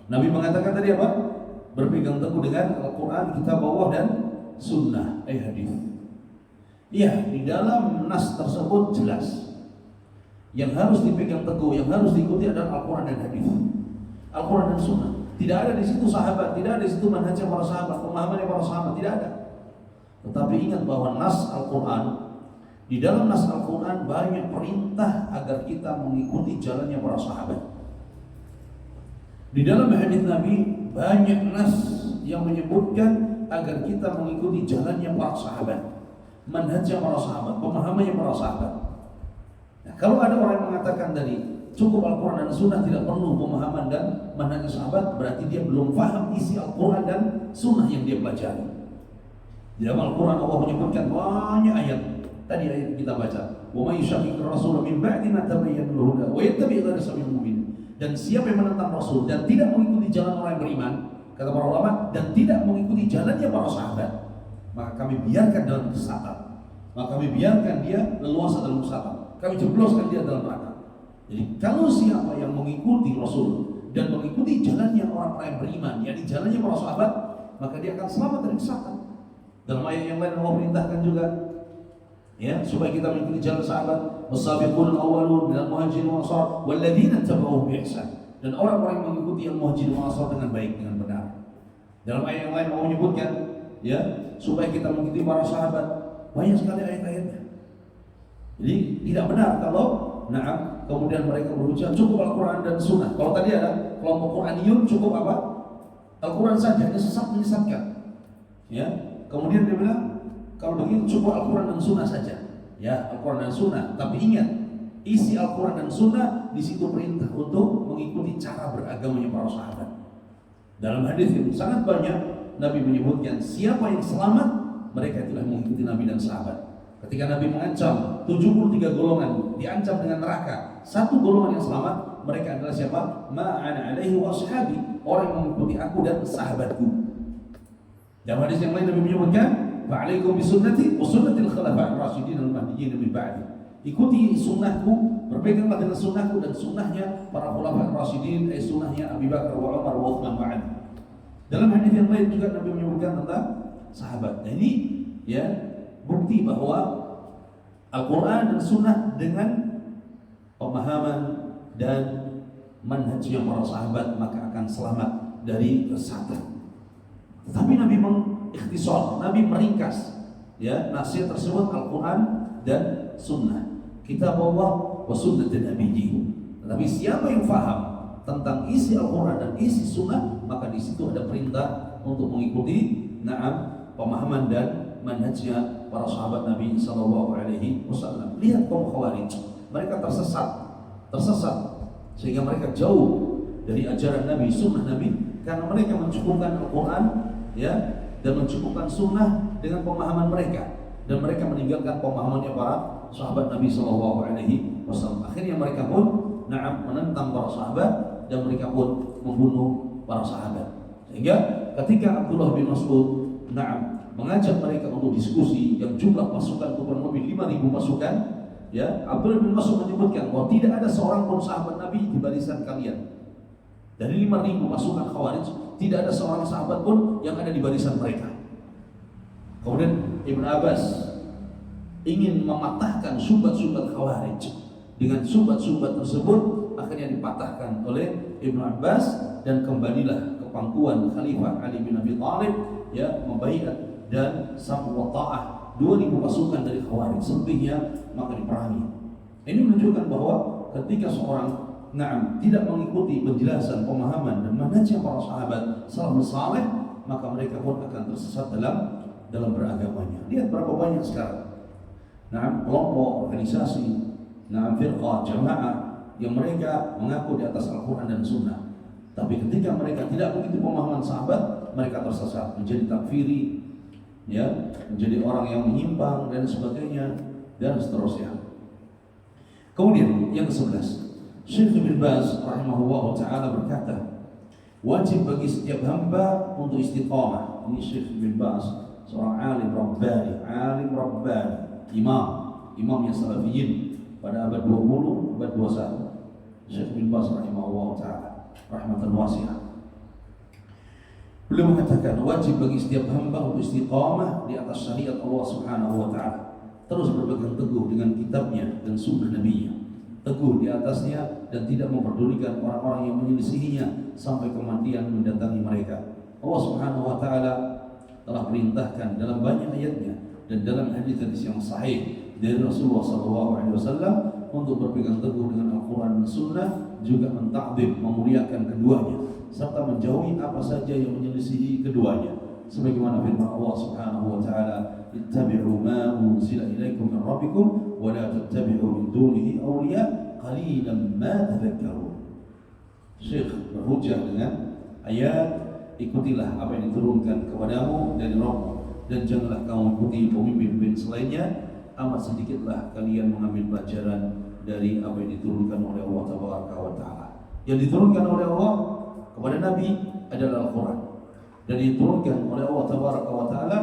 Nabi mengatakan tadi apa? Berpegang teguh dengan Al-Quran, kitab Allah dan sunnah, hadis. Iya, di dalam nas tersebut jelas yang harus dipegang teguh, yang harus diikuti adalah Al-Quran dan hadis, Al-Quran dan sunnah. Tidak ada di situ sahabat, tidak ada di situ manhajnya para sahabat, pemahamannya para sahabat, tidak ada. Tetapi ingat bahwa nas Al-Quran, di dalam nas Al-Quran banyak perintah agar kita mengikuti jalannya para sahabat. Di dalam hadis Nabi banyak nas yang menyebutkan agar kita mengikuti jalannya para sahabat, manhajnya para sahabat, pemahamannya para sahabat. Nah, kalau ada orang yang mengatakan tadi cukup Al-Quran dan Sunnah, tidak perlu pemahaman dan manhajnya sahabat, berarti dia belum paham isi Al-Quran dan Sunnah yang dia pelajari. Di dalam Al-Quran Allah menyebutkan banyak ayat. Tadi ayat kita baca, wa may yushaqiqir rasul min ba'di ma tabayyana lahu al-huda wa yattabi' ghayra sabilil mu'minin. Dan siapa yang menentang Rasul dan tidak mengikuti jalan orang yang beriman, kata para ulama, dan tidak mengikuti jalannya para sahabat, maka kami biarkan dalam kesesatan, maka kami biarkan dia leluasa dalam kesesatan, kami jebloskan dia dalam neraka. Jadi kalau siapa yang mengikuti Rasul dan mengikuti jalannya orang-orang yang beriman, yakni jalannya para sahabat, maka dia akan selamat dari kesesatan. Dalam ayat yang lain Allah perintahkan juga, ya, supaya kita mengikuti jalan sahabat, was-sabiqun al-awwalun minal muhajirin wal ansar walladzina tabauhum bi ihsan, dan orang-orang yang mengikuti al-muhajirin wal ansar dengan baik, dengan benar. Dalam ayat yang lain Allah menyebutkan, ya, supaya kita mengikuti para sahabat. Banyak sekali ayat-ayatnya. Jadi tidak benar kalau kemudian mereka berujar cukup Al-Quran dan Sunnah. Kalau tadi ada kelompok Quraniyun, cukup apa? Al-Quran saja, ini sesat, menyesatkan. Ya, kemudian dia bilang kalau begitu cukup Al-Quran dan Sunnah saja. Ya, Al-Quran dan Sunnah. Tapi ingat, isi Al-Quran dan Sunnah di situ perintah untuk mengikuti cara beragamanya para sahabat. Dalam hadis yang sangat banyak Nabi menyebutkan siapa yang selamat, mereka itulah mengikuti Nabi dan sahabat. Ketika Nabi mengancam 73 golongan diancam dengan neraka, satu golongan yang selamat, mereka adalah siapa? Ma'ana alaihi wa ashabi, orang yang mengikuti aku dan sahabatku. Dalam hadis yang lain Nabi menyebutkan, fa'alaikum bisunnati wa sunnatil khulafa'ir rasyidin al-mahdiyyin min ba'di. Ikuti sunnahku, berpeganglah dengan sunnahku dan sunnahnya para khulafa'ir rasyidin, sunnahnya Abu Bakar wa Umar wa Utsman ba'd. Dalam hadis yang lain juga Nabi menyebutkan tentang sahabat. Nah, ini ya bukti bahwa Al-Quran dan Sunnah dengan pemahaman dan manhajnya para sahabat maka akan selamat dari kesesatan. Tetapi Nabi mengikhtisar, Nabi meringkas ya nasihat tersebut Al-Quran dan Sunnah, kitab Allah wa sunnati nabiyyi. Tetapi siapa yang faham tentang isi Al-Quran dan isi Sunnah, maka di situ ada perintah untuk mengikuti pemahaman dan manhajnya para sahabat Nabi sallallahu alaihi wasallam. Lihat kaum Khawarij, mereka tersesat sehingga mereka jauh dari ajaran Nabi, sunnah Nabi, karena mereka mencukupkan Al-Quran ya dan mencukupkan sunnah dengan pemahaman mereka, dan mereka meninggalkan pemahamannya para sahabat Nabi sallallahu alaihi wasallam. Akhirnya mereka pun menentang para sahabat dan mereka pun membunuh para sahabat. Sehingga ketika Abdullah bin Mas'ud mengajak mereka untuk diskusi yang jumlah pasukan kurang lebih 5.000 pasukan, ya, Abdullah bin Mas'ud menyebutkan bahwa tidak ada seorang pun sahabat Nabi di barisan kalian. Dari 5.000 pasukan Khawarij, tidak ada seorang sahabat pun yang ada di barisan mereka. Kemudian Ibn Abbas ingin mematahkan subat-subat Khawarij. Dengan subat-subat tersebut akhirnya dipatahkan oleh Ibn Abbas, dan kembalilah ke pangkuan Khalifah Ali bin Abi Thalib, ya, membaiat dan sam'u wa ta'ah 2.000 pasukan dari Khawarij, selebihnya maka diperangi. Ini menunjukkan bahwa ketika seorang tidak mengikuti penjelasan, pemahaman dan manhaj para sahabat salafus saleh, maka mereka pun akan tersesat dalam beragamanya. Lihat berapa banyak sekarang kelompok, organisasi, firqah, jamaah yang mereka mengaku di atas Al-Quran dan Sunnah, tapi ketika mereka tidak begitu pemahaman sahabat, mereka tersesat, menjadi takfiri, menjadi orang yang menyimpang dan sebagainya dan seterusnya. Kemudian yang ke-11, Syekh bin Baz rahimahullah ta'ala berkata, wajib bagi setiap hamba untuk istiqamah. Ini Syekh bin Baz, seorang alim rabbani, imamnya salafiyin pada abad 20, abad 21. Syekh bin Baz rahimahullah ta'ala rahmatan wasi'ah. Beliau mengatakan wajib bagi setiap hamba untuk istiqamah di atas syariat Allah Subhanahu wa ta'ala, terus berpegang teguh dengan kitabnya dan sunnah nabinya, teguh di atasnya dan tidak memperdulikan orang-orang yang menyelisihinya sampai kematian mendatangi mereka. Allah Subhanahu wa ta'ala telah perintahkan dalam banyak ayatnya dan dalam hadis-hadis yang sahih dari Rasulullah SAW untuk berpegang teguh dengan Al-Quran dan Sunnah, juga mentakdim, memuliakan keduanya, serta menjauhi apa saja yang menyelisihi keduanya. Sebagaimana firman Allah Subhanahu wa ta'ala, ittabi'u ma unzila ilaikum min rabbikum wa la tattabi'u min dunihi awliya qalilan ma tadhakkarun. Syekh berhujjah dengan ayat, ikutilah apa yang diturunkan kepadamu dari Rabb, dan janganlah kamu ikuti pemimpin-pemimpin selainnya, amat sedikitlah kalian mengambil pelajaran dari apa yang diturunkan oleh Allah Tabaraka wa ta'ala. Yang diturunkan oleh Allah kepada Nabi adalah Al-Quran, dan diturunkan oleh Allah Tabaraka wa ta'ala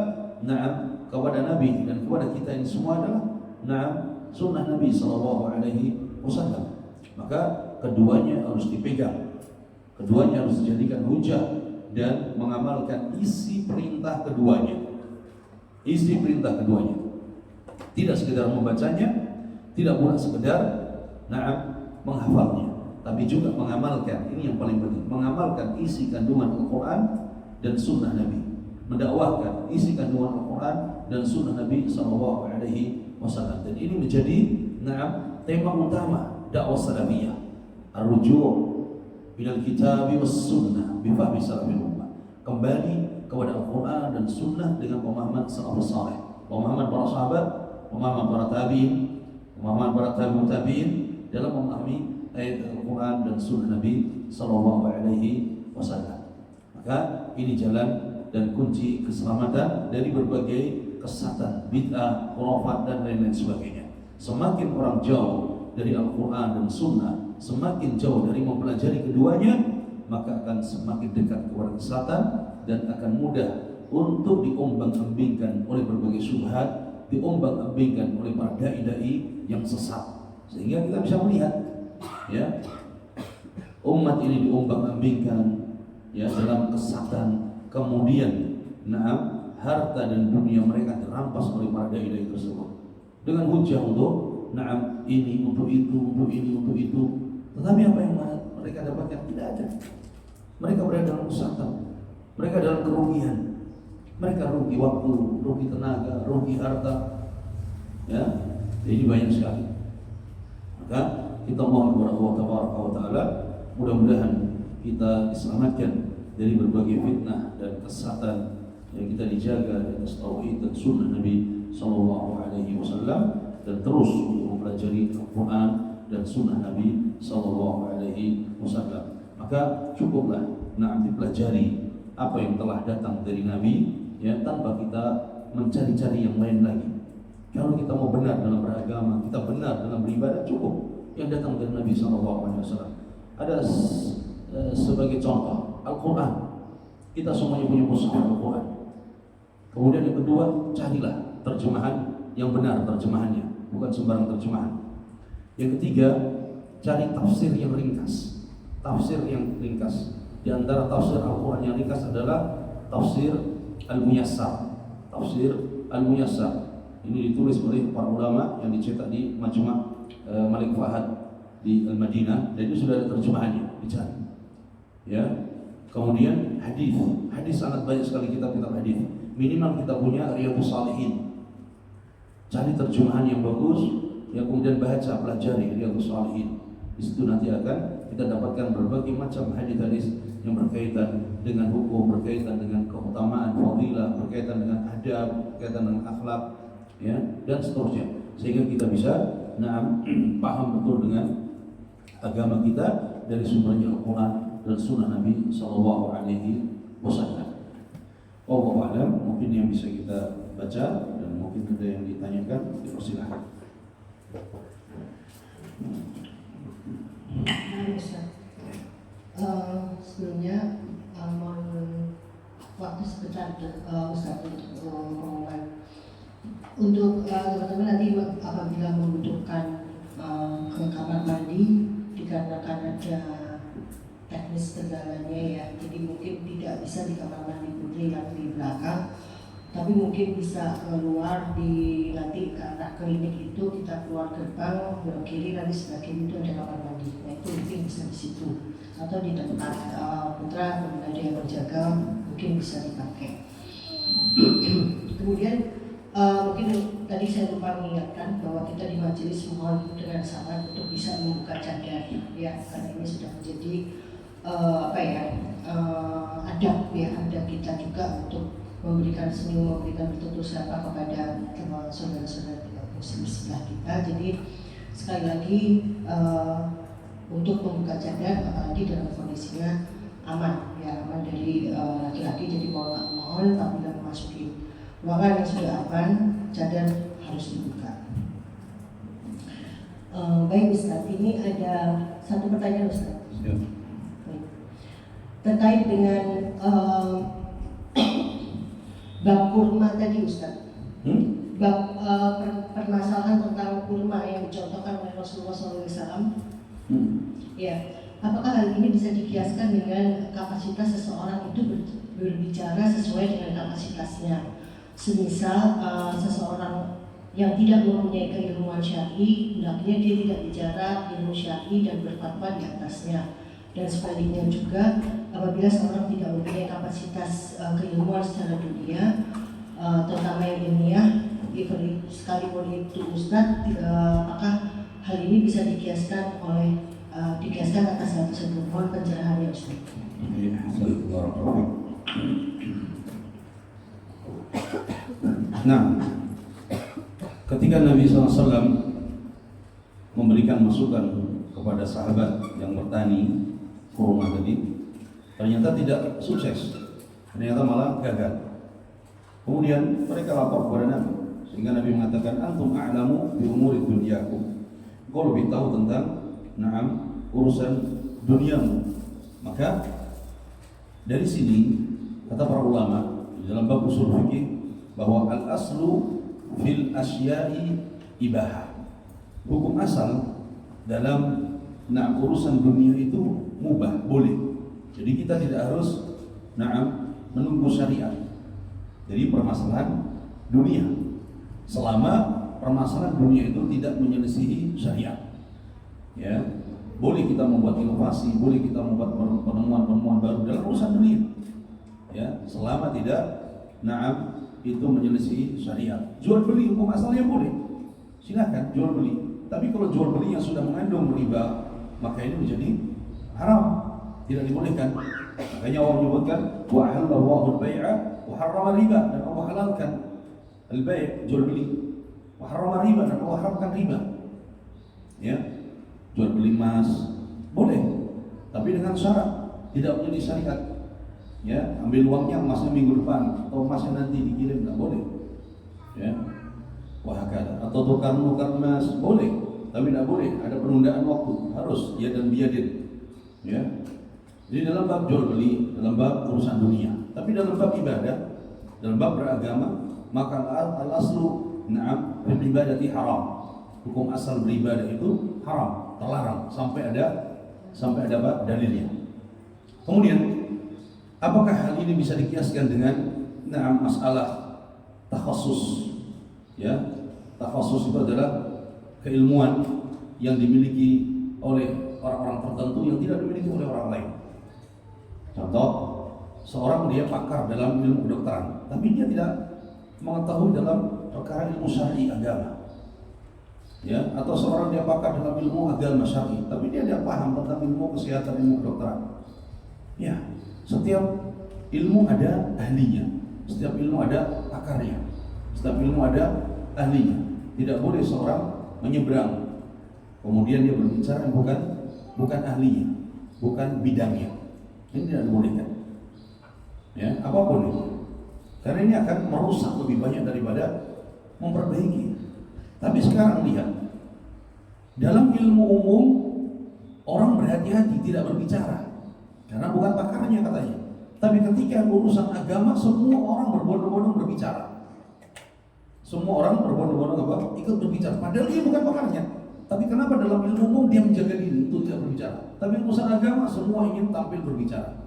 kepada Nabi dan kepada kita ini semua adalah sunnah Nabi SAW. Maka keduanya harus dipegang, keduanya harus dijadikan hujah dan mengamalkan isi perintah keduanya. Tidak sekedar membacanya, tidak pula sekedar menghafalnya, tapi juga mengamalkan. Ini yang paling penting, mengamalkan isi kandungan Al-Quran dan sunnah Nabi, mendakwahkan isi kandungan Al-Quran dan sunnah Nabi SAW. Dan ini menjadi tema utama dakwah salafiyah, ar-ruju' ilal kitab was sunnah bi fahmi salafil ummah, kembali kepada Al-Quran dan sunnah dengan pemahaman salafus saleh, pemahaman para sahabat, pemahaman para tabi'in, pemahaman para tabi'in dalam memahami ayat Al-Quran dan sunnah Nabi SAW. Maka ini jalan dan kunci keselamatan dari berbagai kesesatan, bid'ah, khurafat dan lain-lain sebagainya. Semakin orang jauh dari Al-Quran dan sunnah, semakin jauh dari mempelajari keduanya, maka akan semakin dekat kepada kesesatan dan akan mudah untuk diombang-ambingkan oleh berbagai syubhat, diombang-ambingkan oleh para dai-dai yang sesat. Sehingga kita bisa melihat umat ini diombang-ambingkan dalam kesesatan, kemudian harta dan dunia mereka dirampas oleh para dai-dai tersebut dengan hujah untuk ini, untuk itu, untuk ini, untuk itu. Tetapi apa yang mereka dapatkan? Tidak ada. Mereka berada dalam kesesatan, mereka dalam kerugian, mereka rugi waktu, rugi tenaga, rugi harta. Ini banyak sekali. Maka kita mohon kepada Allah Tabaraka wa ta'ala, mudah-mudahan kita diselamatkan dari berbagai fitnah dan kesesatan, yang kita dijaga di atas tauhid dan sunnah Nabi SAW, dan terus untuk mempelajari Al-Quran dan sunnah Nabi SAW. Maka cukuplah dipelajari apa yang telah datang dari Nabi, tanpa kita mencari-cari yang lain lagi. Kalau kita mau benar dalam beragama, kita benar dalam beribadah, cukup yang datang dari Nabi SAW. Ada sebagai contoh Al-Quran. Kita semuanya punya mushaf Al-Quran. Kemudian yang kedua, carilah terjemahan yang benar, terjemahannya, bukan sembarang terjemahan. Yang ketiga, cari tafsir yang ringkas. Tafsir yang ringkas. Di antara tafsir Al-Quran yang ringkas adalah tafsir Al-Muyassar. Tafsir Al-Muyassar ini ditulis oleh para ulama yang dicetak di Majma' Malik Fahad di Al-Madinah, dan itu sudah ada terjemahannya, dicari. Kemudian hadis sangat banyak sekali kitab-kitab hadis. Minimal kita punya Riyadhus Shalihin. Cari terjemahan yang bagus, kemudian baca, pelajari Riyadhus Shalihin. Di situ nanti akan kita dapatkan berbagai macam hadis-hadis yang berkaitan dengan hukum, berkaitan dengan keutamaan, fadilah, berkaitan dengan adab, berkaitan dengan akhlak, ya, dan seterusnya. Sehingga kita bisa paham betul dengan agama kita dari sumbernya Al-Quran dan Sunnah Nabi Sallallahu Alaihi Wasallam. Wallahu a'lam. Mungkin yang bisa kita baca dan mungkin ada yang ditanyakan, dipersilakan. Sebelumnya mohon waktu sebentar Ustaz untuk pengumuman. Untuk teman-teman nanti apabila membutuhkan ke kamar mandi dikarenakan ada teknis kendalanya ya, jadi mungkin tidak bisa di kamar mandi putri yang di belakang, tapi mungkin bisa keluar di nanti ke arah klinik itu, kita keluar gerbang belok kiri, nanti sebelah kiri itu ada kamar mandi. Nah itu mungkin bisa di situ, atau di tempat putra ada yang menjaga mungkin bisa dipakai. Kemudian mungkin tadi saya lupa mengingatkan bahwa kita di majelis mohon dengan sabar untuk bisa membuka cadar ya, karena ini sudah menjadi adab ya, adab kita juga untuk memberikan senyum, memberikan bertutur sapa kepada saudara-saudara muslim sebelah kita. Jadi sekali lagi untuk membuka cadar apalagi dalam kondisinya aman ya, aman dari laki-laki. Jadi mohon apabila memasuki ruangan yang sudah aman, cadar harus dibuka. Baik Ustaz, ini ada satu pertanyaan Ustaz. Ya. Terkait dengan bab kurma tadi Ustaz. Bab permasalahan tentang kurma yang dicontohkan oleh Rasulullah SAW. Ya, apakah hal ini bisa dikiaskan dengan kapasitas seseorang itu berbicara sesuai dengan kapasitasnya? Semisal seseorang yang tidak mempunyai keilmuan syar'i, hendaknya dia tidak bicara ilmu syar'i dan berfatwa di atasnya. Dan sebaliknya juga, apabila seorang tidak mempunyai kapasitas keilmuan secara dunia, terutama yang ilmiah, sekalipun itu Ustaz, apakah hal ini bisa dikiaskan atas hal tersebut? Mohon pencerahannya Ustaz. Nah, ketika Nabi SAW memberikan masukan kepada sahabat yang bertani kurma tadi, ternyata tidak sukses, ternyata malah gagal. Kemudian mereka lapor kepada Nabi, sehingga Nabi mengatakan, antum a'lamu bi umuri dunyakum, kau lebih tahu tentang urusan duniamu. Maka dari sini kata para ulama dalam bab usul fikih bahwa al-aslu fil asya'i ibahah. Hukum asal dalam urusan dunia itu mubah, boleh. Jadi kita tidak harus menunggu syariat. Jadi permasalahan dunia, selama permasalahan dunia itu tidak menyelisihi syariat, ya, boleh kita membuat inovasi, boleh kita membuat penemuan-penemuan baru dalam urusan dunia, ya, selama tidak itu menyelisihi syariat. Jual beli hukum asalnya boleh, silakan jual beli. Tapi kalau jual beli yang sudah mengandung riba, maka ini menjadi haram, tidak dibolehkan. Makanya Allah menyebutkan wa halallahu al-bai'a wa harrama riba, dan Allah halalkan al-bai', jual beli, wa harrama riba, dan Allah haramkan riba. Ya, jual beli emas boleh, tapi dengan syarat tidak menjadi syariat. Ya, ambil uangnya emasnya minggu depan atau emasnya nanti dikirim, tidak boleh. Ya, wahakala, atau tukar emas boleh, tapi tidak boleh ada penundaan waktu, harus ya dan biadin. Ya, jadi dalam bab jual beli, dalam bab urusan dunia. Tapi dalam bab ibadah, dalam bab beragama, maka al-aslu fil ibadati haram. Hukum asal beribadah itu haram, terlarang sampai ada dalilnya. Kemudian, apakah hal ini bisa dikiaskan dengan masalah takhassus? Ya, takhassus itu adalah keilmuan yang dimiliki oleh orang-orang tertentu yang tidak dimiliki oleh orang lain. Contoh, seorang dia pakar dalam ilmu kedokteran, tapi dia tidak mengetahui dalam perkara ilmu syar'i agama. Ya, atau seorang dia pakar dalam ilmu agama syar'i, tapi dia tidak paham tentang ilmu kesehatan, ilmu kedokteran. Ya, setiap ilmu ada ahlinya, setiap ilmu ada pakarnya, setiap ilmu ada ahlinya. Tidak boleh seorang menyeberang kemudian dia berbicara yang bukan ahlinya, bukan bidangnya. Ini tidak dibolehkan. Ya, apapun itu. Karena ini akan merusak lebih banyak daripada memperbaiki. Tapi sekarang lihat, dalam ilmu umum orang berhati-hati tidak berbicara karena bukan pakarnya katanya. Tapi ketika urusan agama semua orang berbondong-bondong berbicara. Semua orang berbondong-bondong apa? Ikut berbicara. Padahal dia bukan pakarnya. Tapi kenapa dalam ilmu umum dia menjaga diri untuk tidak berbicara? Tapi urusan agama semua ingin tampil berbicara.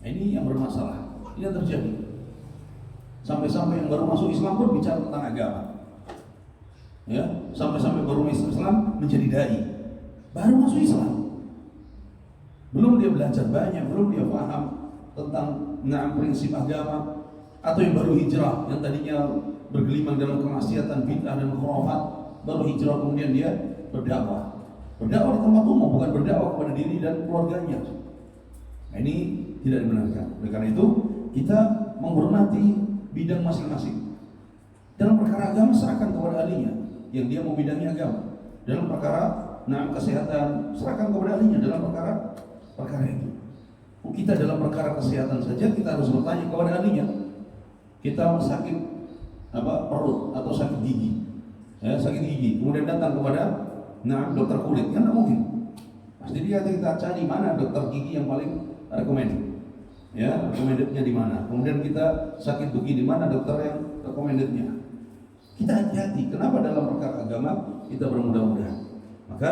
Nah, ini yang bermasalah. Ini yang terjadi. Sampai-sampai yang baru masuk Islam pun bicara tentang agama. Ya, sampai-sampai baru masuk Islam menjadi dai. Baru masuk Islam. Belum dia belajar banyak, belum dia paham tentang prinsip agama. Atau yang baru hijrah, yang tadinya bergelimang dalam kemaksiatan, bid'ah dan khurafat, baru hijrah kemudian dia berdakwah. Berdakwah di tempat umum, bukan berdakwah kepada diri dan keluarganya. Nah, ini tidak dibenarkan. Oleh karena itu, kita menghormati bidang masing-masing. Dalam perkara agama serahkan kepada ahlinya yang dia mau bidangnya agama. Dalam perkara kesehatan serahkan kepada ahlinya dalam perkara itu. Kita dalam perkara kesehatan saja kita harus bertanya kepada ahlinya. Kita sakit perut atau sakit gigi, ya, sakit gigi, kemudian datang kepada dokter kulit, kan tidak mungkin. Pasti dia kita cari mana dokter gigi yang paling recommended, ya, recommendednya di mana. Kemudian kita sakit begini, mana dokter yang recommendednya. Kita hati-hati. Kenapa dalam perkara agama kita bermudah-mudahan? Maka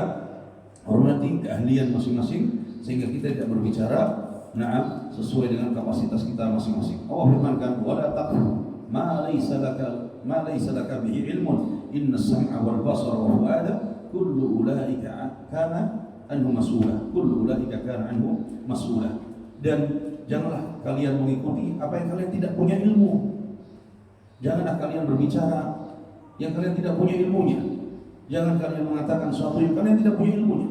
hormati keahlian masing-masing sehingga kita tidak berbicara sesuai dengan kapasitas kita masing-masing. Allah firmankan, "Wala taqfu ma laysa laka bihi ilmun inna as-sam'a wal basara wal fu'ada kullu ulaika kana anhu mas'ula." Kullu ulaika kana anhu mas'ula. Dan janganlah kalian mengikuti apa yang kalian tidak punya ilmu. Janganlah kalian berbicara yang kalian tidak punya ilmunya. Jangan kalian mengatakan sesuatu yang kalian tidak punya ilmunya.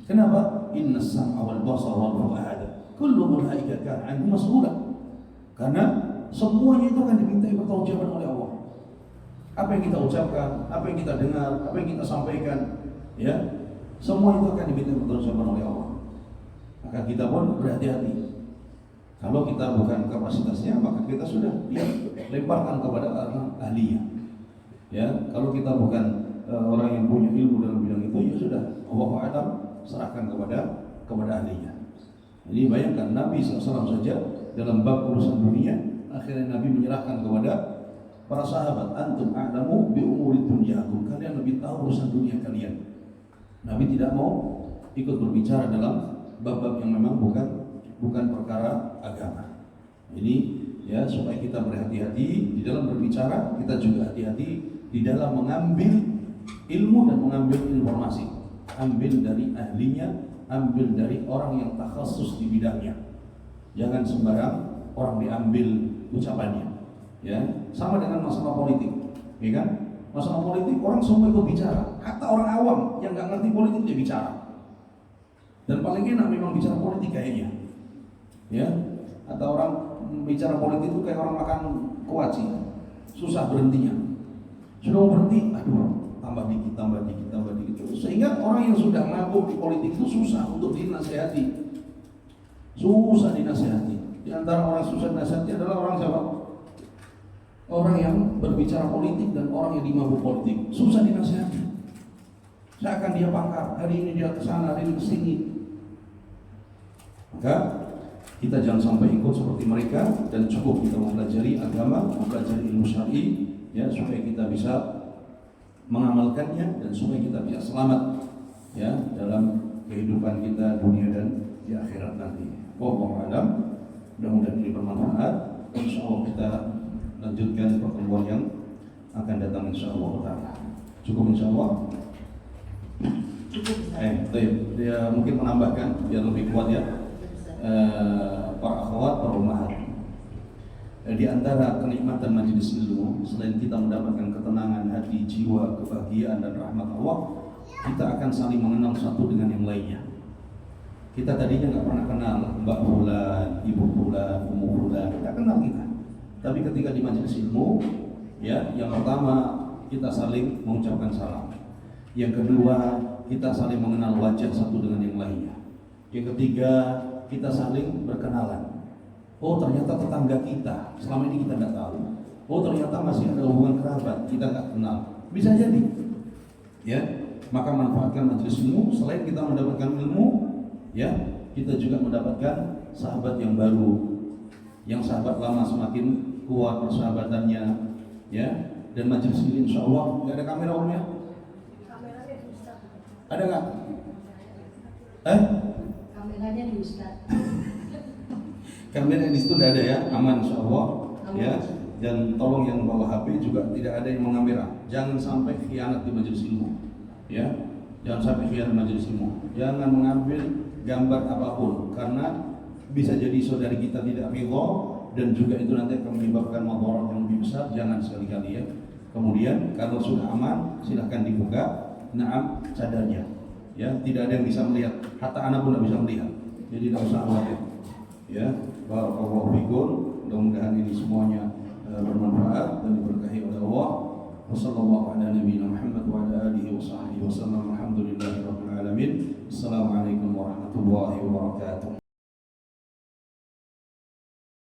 Kenapa? Inna as-sam'a wal basara wal fu'ada kullu ulaika kana anhu mas'ula. Karena semuanya itu akan dimintai pertanggungjawaban oleh Allah. Apa yang kita ucapkan, apa yang kita dengar, apa yang kita sampaikan, ya, semua itu akan dimintai pertanggungjawaban oleh Allah. Maka kita pun berhati-hati. Kalau kita bukan kapasitasnya, maka kita sudah lemparkan kepada ahlinya. Ya, kalau kita bukan orang yang punya ilmu dalam bidang itu, ya sudah, Allahu a'lam, serahkan kepada ahlinya. Ini bayangkan Nabi SAW saja dalam bab urusan dunia, akhirnya Nabi menyerahkan kepada para sahabat, antum a'lamu bi umuri dunyakum, kalian lebih tahu urusan dunia kalian. Nabi tidak mau ikut berbicara dalam bab-bab yang memang bukan perkara agama. Ini ya supaya kita berhati-hati di dalam berbicara, kita juga hati-hati di dalam mengambil ilmu dan mengambil informasi. Ambil dari ahlinya, ambil dari orang yang takhasus di bidangnya. Jangan sembarang orang diambil ucapannya. Ya, sama dengan masalah politik, ya kan? Masalah politik orang semua ikut bicara, hatta orang awam yang nggak ngerti politik dia bicara. Dan paling enak memang bicara politik kayaknya, ya. Atau orang bicara politik itu kayak orang makan kuaci, susah berhentinya. Sudah berhenti, aduh, tambah dikit. Sehingga orang yang sudah mabuk di politik itu susah untuk dinasihati. Susah dinasihati. Di antara orang susah dinasihati adalah orang siapa? Orang yang berbicara politik dan orang yang dimabuk politik. Susah dinasihati. Seakan dia pakar, hari ini dia kesana, hari ini kesini. Maka kita jangan sampai ikut seperti mereka dan cukup kita mempelajari agama, mempelajari ilmu syar'i, ya, supaya kita bisa mengamalkannya dan supaya kita bisa selamat, ya, dalam kehidupan kita dunia dan di akhirat nanti. Wallahu a'lam. Mudah-mudahan ini bermanfaat. Insyaallah kita lanjutkan pertemuan yang akan datang insyaallah taala. Cukup insyaallah. Dia mungkin menambahkan biar lebih kuat ya. Para akhwat, para ummahat. Di antara kenikmatan majelis ilmu, selain kita mendapatkan ketenangan hati, jiwa, kebahagiaan dan rahmat Allah, kita akan saling mengenal satu dengan yang lainnya. Kita tadinya nggak pernah kenal Mbak Fulan, Ibu Fulan, Umu Fulan, nggak kenal kita. Tapi ketika di majelis ilmu, ya, yang pertama kita saling mengucapkan salam. Yang kedua, kita saling mengenal wajah satu dengan yang lainnya. Yang ketiga, kita saling berkenalan. Oh, ternyata tetangga kita, selama ini kita nggak tahu. Oh, ternyata masih ada hubungan kerabat, kita nggak kenal. Bisa jadi, ya. Maka manfaatkan majelis ilmu. Selain kita mendapatkan ilmu, ya, kita juga mendapatkan sahabat yang baru. Yang sahabat lama semakin kuat persahabatannya, ya. Dan majelis ini insya Allah nggak ada kamera umumnya. Ada nggak? Kameranya di Ustaz. Kamera di situ sudah ada ya, aman insya Allah, ya. Dan tolong yang bawa HP juga tidak ada yang mengamera. Jangan sampai khianat di majelis ilmu, ya. Jangan sampai khianat di majelis ilmu. Jangan mengambil gambar apapun, karena bisa jadi saudari kita tidak ridha dan juga itu nanti akan menyebabkan mudarat yang lebih besar. Jangan sekali-kali, ya. Kemudian kalau sudah aman, silahkan dibuka. Naam cadarnya, ya. Tidak ada yang bisa melihat, hatta anak pun tidak bisa melihat. Jadi tidak usah khawatir, ya. Barakallahu fikum. Mudah-mudahan ini semuanya bermanfaat dan diberkahi oleh Allah. Wassallallahu ala nabiyina Muhammad wa ala alihi wa sahbihi wasallam. Alhamdulillahirabbil alamin. Assalamualaikum warahmatullahi wabarakatuh.